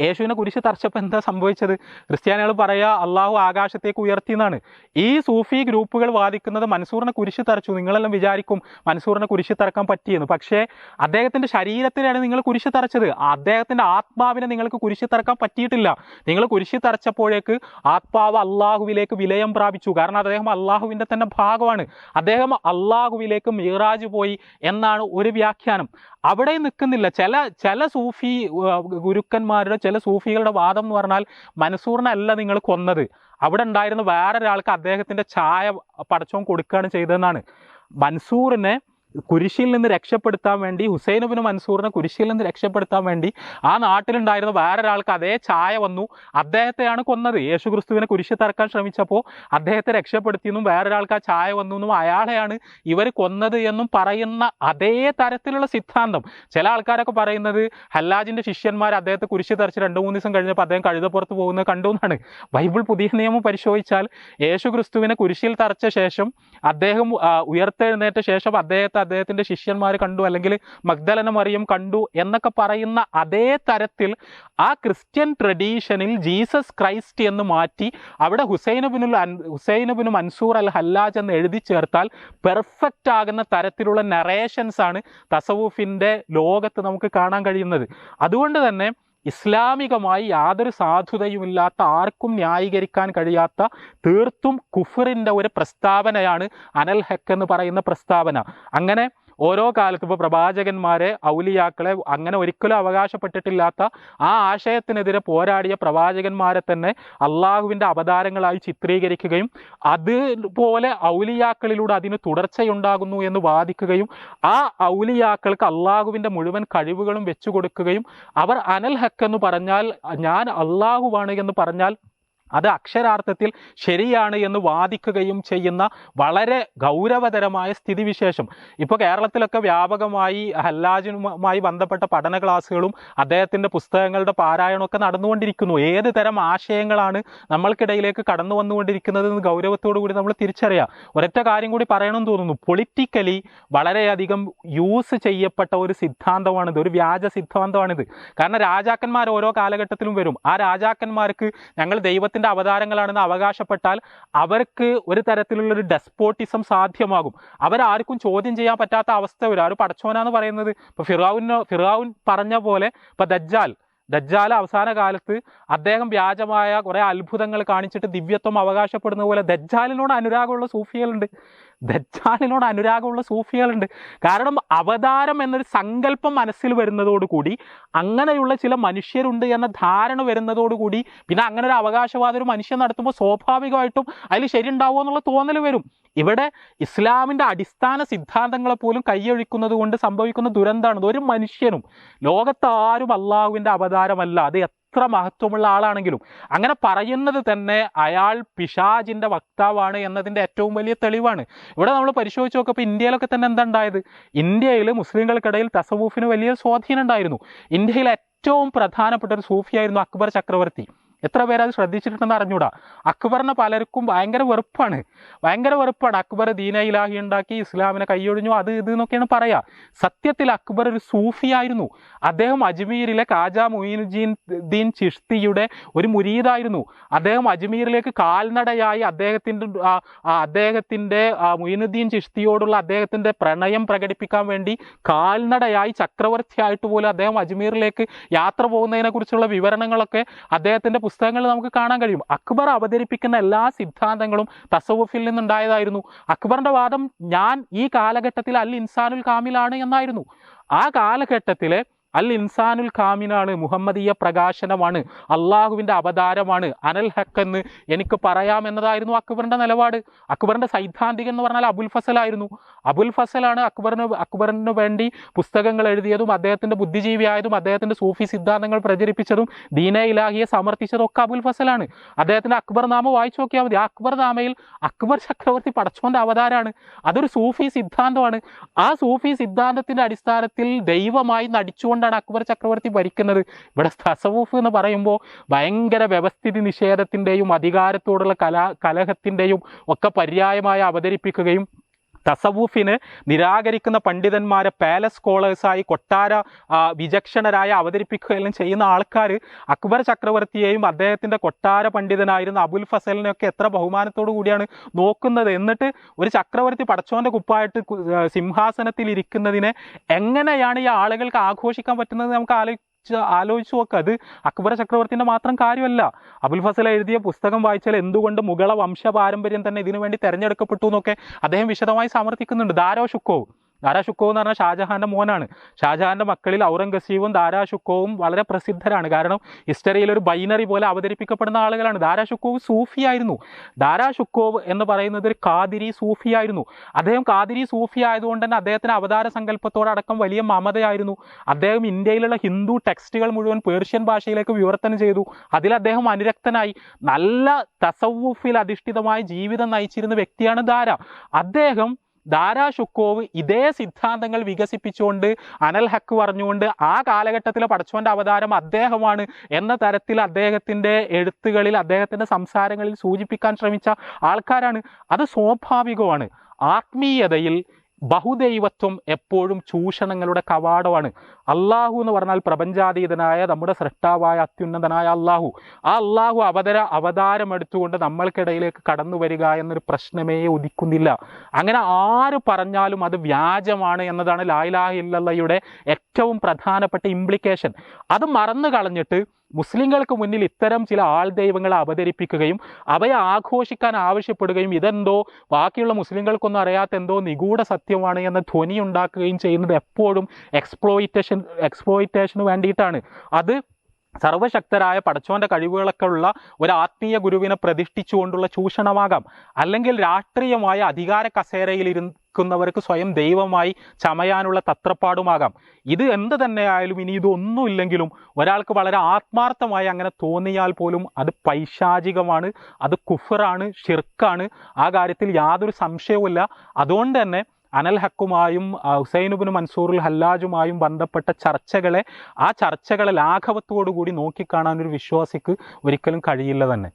യേശുവിനെ കുരിശ് തറച്ചപ്പോൾ എന്താ സംഭവിച്ചത്? ക്രിസ്ത്യാനികൾ പറയുക അള്ളാഹു ആകാശത്തേക്ക് ഉയർത്തി എന്നാണ്. ഈ സൂഫി ഗ്രൂപ്പുകൾ വാദിക്കുന്നത് മൻസൂറിനെ കുരിശ് തറച്ചു. നിങ്ങളെല്ലാം വിചാരിക്കും മൻസൂറിനെ കുരിശ് തറക്കാൻ പറ്റിയെന്ന്. പക്ഷേ അദ്ദേഹത്തിൻ്റെ ശരീരത്തിനാണ് നിങ്ങൾ കുരിശ് തറച്ചത്, അദ്ദേഹത്തിൻ്റെ ആത്മാവിനെ നിങ്ങൾക്ക് കുരിശ് തറക്കാൻ പറ്റിയിട്ടില്ല. നിങ്ങൾ കുരിശ് തറച്ചപ്പോഴേക്ക് ആത്മാവ് അള്ളാഹുവിലേക്ക് വിലയം പ്രാപിച്ചു. കാരണം അദ്ദേഹം അള്ളാഹുവിൻ്റെ തന്നെ ഭാഗമാണ്. അദ്ദേഹം അള്ളാഹുവിലേക്ക് മിറാജ് പോയി എന്നാണ് ഒരു വ്യാഖ്യാനം. അവിടെ നിൽക്കുന്നില്ല. ചില സൂഫി ഗുരുക്കന്മാരുടെ, ചില സൂഫികളുടെ വാദം എന്ന് പറഞ്ഞാൽ മൻസൂറിനല്ല നിങ്ങൾ കൊന്നത്, അവിടെ ഉണ്ടായിരുന്ന വേറൊരാൾക്ക് അദ്ദേഹത്തിൻ്റെ ഛായ പടച്ചോൻ കൊടുക്കുകയാണ് ചെയ്തതെന്നാണ്. മൻസൂറിനെ കുരിശിൽ നിന്ന് രക്ഷപ്പെടുത്താൻ വേണ്ടി, ഹുസൈൻ ഇബ്നു മൻസൂറിനെ കുരിശിൽ നിന്ന് രക്ഷപ്പെടുത്താൻ വേണ്ടി ആ നാട്ടിലുണ്ടായിരുന്ന വേറൊരാൾക്ക് അതേ ഛായ വന്നു, അദ്ദേഹത്തെയാണ് കൊന്നത്. യേശുക്രിസ്തുവിനെ കുരിശ് തറക്കാൻ ശ്രമിച്ചപ്പോൾ അദ്ദേഹത്തെ രക്ഷപ്പെടുത്തിയെന്നും വേറൊരാൾക്ക് ആ ഛായ വന്നു എന്നും അയാളെയാണ് ഇവർ കൊന്നത് എന്നും പറയുന്ന അതേ തരത്തിലുള്ള സിദ്ധാന്തം. ചില ആൾക്കാരൊക്കെ പറയുന്നത് ഹല്ലാജിൻ്റെ ശിഷ്യന്മാർ അദ്ദേഹത്തെ കുരിശ് തറച്ച് 2-3 ദിവസം കഴിഞ്ഞപ്പോൾ അദ്ദേഹം കഴുതപ്പുറത്ത് പോകുന്നത് കണ്ടു എന്നാണ്. ബൈബിൾ പുതിയ നിയമം പരിശോധിച്ചാൽ യേശുക്രിസ്തുവിനെ കുരിശിൽ തറച്ച ശേഷം, അദ്ദേഹം ഉയർത്തെഴുന്നേറ്റ ശേഷം അദ്ദേഹത്തിൻ്റെ ശിഷ്യന്മാർ കണ്ടു, അല്ലെങ്കിൽ മഗ്ദലന മറിയം കണ്ടു എന്നൊക്കെ പറയുന്ന അതേ തരത്തിൽ ആ ക്രിസ്ത്യൻ ട്രഡീഷനിൽ ജീസസ് ക്രൈസ്റ്റ് എന്ന് മാറ്റി അവിടെ ഹുസൈൻ ഇബ്നു മൻസൂർ അൽ ഹല്ലാജ് എന്ന് എഴുതി ചേർത്താൽ പെർഫെക്റ്റ് ആകുന്ന തരത്തിലുള്ള നറേഷൻസ് ആണ് തസവൂഫിൻ്റെ ലോകത്ത് നമുക്ക് കാണാൻ കഴിയുന്നത്. അതുകൊണ്ട് തന്നെ ഇസ്ലാമികമായി യാതൊരു സാധുതയുമില്ലാത്ത, ആർക്കും ന്യായീകരിക്കാൻ കഴിയാത്ത, തീർത്തും കുഫറിൻ്റെ ഒരു പ്രസ്താവനയാണ് അനൽ ഹക്ക് എന്ന് പറയുന്ന പ്രസ്താവന. അങ്ങനെ ഓരോ കാലത്തും ഇപ്പോൾ പ്രവാചകന്മാരെ, ഔലിയാക്കളെ അങ്ങനെ ഒരിക്കലും അവകാശപ്പെട്ടിട്ടില്ലാത്ത ആ ആശയത്തിനെതിരെ പോരാടിയ പ്രവാചകന്മാരെ തന്നെ അള്ളാഹുവിൻ്റെ അവതാരങ്ങളായി ചിത്രീകരിക്കുകയും അതുപോലെ ഔലിയാക്കളിലൂടെ അതിന് തുടർച്ചയുണ്ടാകുന്നു എന്ന് വാദിക്കുകയും ആ ഔലിയാക്കൾക്ക് അള്ളാഹുവിൻ്റെ മുഴുവൻ കഴിവുകളും വെച്ചു കൊടുക്കുകയും അവർ അനൽ ഹക്ക് എന്ന് പറഞ്ഞാൽ, ഞാൻ അള്ളാഹുവാണ് എന്ന് പറഞ്ഞാൽ അത് അക്ഷരാർത്ഥത്തിൽ ശരിയാണ് എന്ന് വാദിക്കുകയും ചെയ്യുന്ന വളരെ ഗൗരവതരമായ സ്ഥിതിവിശേഷം ഇപ്പോൾ കേരളത്തിലൊക്കെ വ്യാപകമായി ഹല്ലാജുമായി ബന്ധപ്പെട്ട പഠന ക്ലാസ്സുകളും അദ്ദേഹത്തിൻ്റെ പുസ്തകങ്ങളുടെ പാരായണമൊക്കെ നടന്നുകൊണ്ടിരിക്കുന്നു. ഏത് തരം ആശയങ്ങളാണ് നമ്മൾക്കിടയിലേക്ക് കടന്നു വന്നുകൊണ്ടിരിക്കുന്നത് എന്ന് ഗൗരവത്തോടു കൂടി നമ്മൾ തിരിച്ചറിയാം. ഒരൊറ്റ കാര്യം കൂടി പറയണമെന്ന് തോന്നുന്നു. പൊളിറ്റിക്കലി വളരെയധികം യൂസ് ചെയ്യപ്പെട്ട ഒരു സിദ്ധാന്തമാണിത്, ഒരു വ്യാജ സിദ്ധാന്തമാണിത്. കാരണം രാജാക്കന്മാർ ഓരോ കാലഘട്ടത്തിലും വരും. ആ രാജാക്കന്മാർക്ക് ഞങ്ങൾ ദൈവത്തിൻ്റെ അവതാരങ്ങളാണെന്ന് അവകാശപ്പെട്ടാൽ അവർക്ക് ഒരു തരത്തിലുള്ളൊരു ഡെസ്പോട്ടിസം സാധ്യമാകും. അവരാർക്കും ചോദ്യം ചെയ്യാൻ പറ്റാത്ത അവസ്ഥ വരും. ആര് പടച്ചോനാന്ന് പറയുന്നത്? ഇപ്പോൾ ഫിറഔൻ പറഞ്ഞ പോലെ ഇപ്പോൾ ദജ്ജാൽ അവസാന കാലത്ത് അദ്ദേഹം വ്യാജമായ കുറേ അത്ഭുതങ്ങൾ കാണിച്ചിട്ട് ദിവ്യത്വം അവകാശപ്പെടുന്ന പോലെ ദജ്ജാലിനോട് അനുരാഗമുള്ള സൂഫികളുണ്ട്. കാരണം അവതാരം എന്നൊരു സങ്കല്പം മനസ്സിൽ വരുന്നതോടുകൂടി, അങ്ങനെയുള്ള ചില മനുഷ്യരുണ്ട് എന്ന ധാരണ വരുന്നതോടുകൂടി, പിന്നെ അങ്ങനെ ഒരു അവകാശവാദം ഒരു മനുഷ്യൻ നടത്തുമ്പോൾ സ്വാഭാവികമായിട്ടും അതിൽ ശരിയുണ്ടാവുമോ എന്നുള്ള തോന്നൽ വരും. ഇവിടെ ഇസ്ലാമിൻ്റെ അടിസ്ഥാന സിദ്ധാന്തങ്ങളെ പോലും കൈയൊഴിക്കുന്നത് കൊണ്ട് സംഭവിക്കുന്ന ദുരന്തമാണ്. ഒരു മനുഷ്യനും ലോകത്താരും അള്ളാഹുവിൻ്റെ അവതാരമല്ല. അത് എത്ര മഹത്വമുള്ള ആളാണെങ്കിലും അങ്ങനെ പറയുന്നത് തന്നെ അയാൾ പിശാചിൻ്റെ വക്താവാണ് എന്നതിൻ്റെ ഏറ്റവും വലിയ തെളിവാണ്. ഇവിടെ നമ്മൾ പരിശോധിച്ച് നോക്കുമ്പോൾ ഇന്ത്യയിലൊക്കെ തന്നെ എന്താ ഉണ്ടായത്? ഇന്ത്യയിൽ മുസ്ലിങ്ങൾക്കിടയിൽ തസവൂഫിന് വലിയ സ്വാധീനം ഉണ്ടായിരുന്നു. ഇന്ത്യയിൽ ഏറ്റവും പ്രധാനപ്പെട്ട ഒരു സൂഫിയായിരുന്നു അക്ബർ ചക്രവർത്തി. എത്ര പേരത് ശ്രദ്ധിച്ചിട്ടുണ്ടെന്ന് അറിഞ്ഞൂടാ. അക്ബറിനെ പലർക്കും ഭയങ്കര വെറുപ്പാണ്. അക്ബർ ദീന ഇലാഹി ഉണ്ടാക്കി, ഇസ്ലാമിനെ കൈയൊഴിഞ്ഞു, അത് ഇത് എന്നൊക്കെയാണ് പറയുക. സത്യത്തിൽ അക്ബർ ഒരു സൂഫിയായിരുന്നു. അദ്ദേഹം അജ്മീരിലെ ഖാജ മുഈനുദ്ദീൻ ചിശ്തിയുടെ ഒരു മുരീദായിരുന്നു. അദ്ദേഹം അജ്മീറിലേക്ക് കാൽനടയായി അദ്ദേഹത്തിൻ്റെ മുഈനുദ്ദീൻ ചിശ്തിയോടുള്ള അദ്ദേഹത്തിൻ്റെ പ്രണയം പ്രകടിപ്പിക്കാൻ വേണ്ടി കാൽനടയായി ചക്രവർത്തിയായിട്ട് പോലും അദ്ദേഹം അജ്മീറിലേക്ക് യാത്ര പോകുന്നതിനെക്കുറിച്ചുള്ള വിവരണങ്ങളൊക്കെ അദ്ദേഹത്തിൻ്റെ പുസ്തകങ്ങളിൽ നമുക്ക് കാണാൻ കഴിയും. അക്ബർ അവതരിപ്പിക്കുന്ന എല്ലാ സിദ്ധാന്തങ്ങളും തസവുഫിൽ നിന്നുണ്ടായതായിരുന്നു. അക്ബറിൻ്റെ വാദം ഞാൻ ഈ കാലഘട്ടത്തിൽ അൽ ഇൻസാനുൽ കാമിലാണ് എന്നായിരുന്നു. ആ കാലഘട്ടത്തിലെ അൽ ഇൻസാനുൽ കാമിനാണ്, മുഹമ്മദീയ പ്രകാശനമാണ്, അള്ളാഹുവിൻ്റെ അവതാരമാണ്, അനൽ ഹക്ക് എന്ന് എനിക്ക് പറയാമെന്നതായിരുന്നു അക്ബറിൻ്റെ നിലപാട്. അക്ബറിൻ്റെ സൈദ്ധാന്തികൻ എന്ന് പറഞ്ഞാൽ അബുൽ ഫസലായിരുന്നു. അബുൽ ഫസലാണ് അക്ബറിന് വേണ്ടി പുസ്തകങ്ങൾ എഴുതിയതും അദ്ദേഹത്തിൻ്റെ ബുദ്ധിജീവിയായതും അദ്ദേഹത്തിൻ്റെ സൂഫി സിദ്ധാന്തങ്ങൾ പ്രചരിപ്പിച്ചതും ദീന ഇലാഹിയെ സമർത്ഥിച്ചതും ഒക്കെ അബുൽ ഫസലാണ്. അദ്ദേഹത്തിൻ്റെ അക്ബർ നാമം വായിച്ചു നോക്കിയാൽ മതി. ആ അക്ബർ നാമയിൽ അക്ബർ ചക്രവർത്തി പടച്ചോൻ്റെ അവതാരമാണ്. അതൊരു സൂഫി സിദ്ധാന്തമാണ്. ആ സൂഫി സിദ്ധാന്തത്തിൻ്റെ അടിസ്ഥാനത്തിൽ ദൈവമായി നടിച്ചുകൊണ്ട് അക്ബർ ചക്രവർത്തി ഭരിക്കുന്നത്. ഇവിടെ തസവൂഫ് എന്ന് പറയുമ്പോൾ ഭയങ്കര വ്യവസ്ഥിതി നിഷേധത്തിൻ്റെയും അധികാരത്തോടുള്ള കലഹത്തിൻ്റെയും ഒക്കെ പര്യായമായി അവതരിപ്പിക്കുകയും തസവൂഫിന് നിരാകരിക്കുന്ന പണ്ഡിതന്മാരെ പാലസ് സ്കോളേഴ്സായി കൊട്ടാര വിചക്ഷണരായി അവതരിപ്പിക്കുകയെല്ലാം ചെയ്യുന്ന ആൾക്കാർ അക്ബർ ചക്രവർത്തിയെയും അദ്ദേഹത്തിൻ്റെ കൊട്ടാര പണ്ഡിതനായിരുന്ന അബുൽ ഫസലിനെയൊക്കെ എത്ര ബഹുമാനത്തോടു കൂടിയാണ് നോക്കുന്നത്. എന്നിട്ട് ഒരു ചക്രവർത്തി പടച്ചോൻ്റെ കുപ്പായിട്ട് സിംഹാസനത്തിൽ ഇരിക്കുന്നതിനെ എങ്ങനെയാണ് ഈ ആളുകൾക്ക് ആഘോഷിക്കാൻ പറ്റുന്നത് നമുക്ക് ആലോചിച്ച് നോക്കുക. അത് അക്ബർ ചക്രവർത്തിൻ്റെ മാത്രം കാര്യമല്ല. അബുൽ ഫസൽ എഴുതിയ പുസ്തകം വായിച്ചാൽ എന്തുകൊണ്ട് മുഗള വംശ പാരമ്പര്യം തന്നെ ഇതിനു വേണ്ടി തിരഞ്ഞെടുക്കപ്പെട്ടു എന്നൊക്കെ അദ്ദേഹം വിശദമായി സമർത്ഥിക്കുന്നുണ്ട്. ദാരാ ഷുക്കോവ് എന്ന് പറഞ്ഞാൽ ഷാജഹാൻ്റെ മോനാണ്. ഷാജഹാൻ്റെ മക്കളിൽ ഔറംഗസീബും ദാരാ ഷുക്കോവും വളരെ പ്രസിദ്ധരാണ്. കാരണം ഹിസ്റ്ററിയിൽ ഒരു ബൈനറി പോലെ അവതരിപ്പിക്കപ്പെടുന്ന ആളുകളാണ്. ദാരാ ഷുക്കോവ് സൂഫിയായിരുന്നു. ദാരാ ഷുക്കോവ് എന്ന് പറയുന്നത് ഒരു ഖാദിരി സൂഫിയായിരുന്നു. അദ്ദേഹം ഖാദിരി സൂഫി ആയതുകൊണ്ട് തന്നെ അദ്ദേഹത്തിന് അവതാര സങ്കല്പത്തോടക്കം വലിയ മമതയായിരുന്നു. അദ്ദേഹം ഇന്ത്യയിലുള്ള ഹിന്ദു ടെക്സ്റ്റുകൾ മുഴുവൻ പേർഷ്യൻ ഭാഷയിലേക്ക് വിവർത്തനം ചെയ്തു. അതിൽ അദ്ദേഹം അനുരക്തനായി നല്ല തസവൂഫിൽ അധിഷ്ഠിതമായ ജീവിതം നയിച്ചിരുന്ന വ്യക്തിയാണ് ദാരാ ഷുക്കോവ് ഇതേ സിദ്ധാന്തങ്ങൾ വികസിപ്പിച്ചുകൊണ്ട് അനൽ ഹക്ക് പറഞ്ഞുകൊണ്ട് ആ കാലഘട്ടത്തിലെ പടച്ചോൻ്റെ അവതാരം അദ്ദേഹമാണ് എന്ന തരത്തിൽ അദ്ദേഹത്തിൻ്റെ എഴുത്തുകളിൽ അദ്ദേഹത്തിൻ്റെ സംസാരങ്ങളിൽ സൂചിപ്പിക്കാൻ ശ്രമിച്ച ആൾക്കാരാണ്. അത് സ്വാഭാവികമാണ്. ആത്മീയതയിൽ ബഹുദൈവത്വം എപ്പോഴും ചൂഷണങ്ങളുടെ കവാടമാണ്. അള്ളാഹു എന്ന് പറഞ്ഞാൽ പ്രപഞ്ചാതീതനായ നമ്മുടെ സൃഷ്ടാവായ അത്യുന്നതനായ അള്ളാഹു. ആ അള്ളാഹു അവതാരമെടുത്തുകൊണ്ട് നമ്മൾക്കിടയിലേക്ക് കടന്നു വരിക എന്നൊരു പ്രശ്നമേ ഉദിക്കുന്നില്ല. അങ്ങനെ ആര് പറഞ്ഞാലും അത് വ്യാജമാണ് എന്നതാണ് ലാ ഇലാഹ ഇല്ലല്ലാഹയുടെ ഏറ്റവും പ്രധാനപ്പെട്ട ഇംപ്ലിക്കേഷൻ. അത് മറന്നു കളഞ്ഞിട്ട് മുസ്ലിങ്ങൾക്ക് മുന്നിൽ ഇത്തരം ചില ആൾദൈവങ്ങളെ അവതരിപ്പിക്കുകയും അവയെ ആഘോഷിക്കാൻ ആവശ്യപ്പെടുകയും ഇതെന്തോ ബാക്കിയുള്ള മുസ്ലിങ്ങൾക്കൊന്നും അറിയാത്ത എന്തോ നിഗൂഢ സത്യമാണ് എന്ന ധ്വനി ഉണ്ടാക്കുകയും ചെയ്യുന്നത് എപ്പോഴും എക്സ്പ്ലോയിറ്റേഷന് വേണ്ടിയിട്ടാണ്. അത് സർവശക്തരായ പടച്ചോൻ്റെ കഴിവുകളൊക്കെ ഉള്ള ഒരു ആത്മീയ ഗുരുവിനെ പ്രതിഷ്ഠിച്ചുകൊണ്ടുള്ള ചൂഷണമാകാം, അല്ലെങ്കിൽ രാഷ്ട്രീയമായ അധികാര കസേരയിൽ ക്കുന്നവർക്ക് സ്വയം ദൈവമായി ചമയാനുള്ള തത്രപ്പാടുമാകാം. ഇത് എന്ത് തന്നെയായാലും ഇനി ഇതൊന്നുമില്ലെങ്കിലും ഒരാൾക്ക് വളരെ ആത്മാർത്ഥമായി അങ്ങനെ തോന്നിയാൽ പോലും അത് പൈശാചികമാണ്, അത് കുഫറാണ്, ഷിർക്കാണ്. ആ കാര്യത്തിൽ യാതൊരു സംശയവുമില്ല. അതുകൊണ്ട് തന്നെ അനൽ ഹക്കുമായും ഹുസൈൻ ഇബ്നു മൻസൂറുൽ ഹല്ലാജുമായും ബന്ധപ്പെട്ട ചർച്ചകളെ ലാഘവത്തോടു കൂടി നോക്കിക്കാണാൻ ഒരു വിശ്വാസിക്ക് ഒരിക്കലും കഴിയില്ല തന്നെ.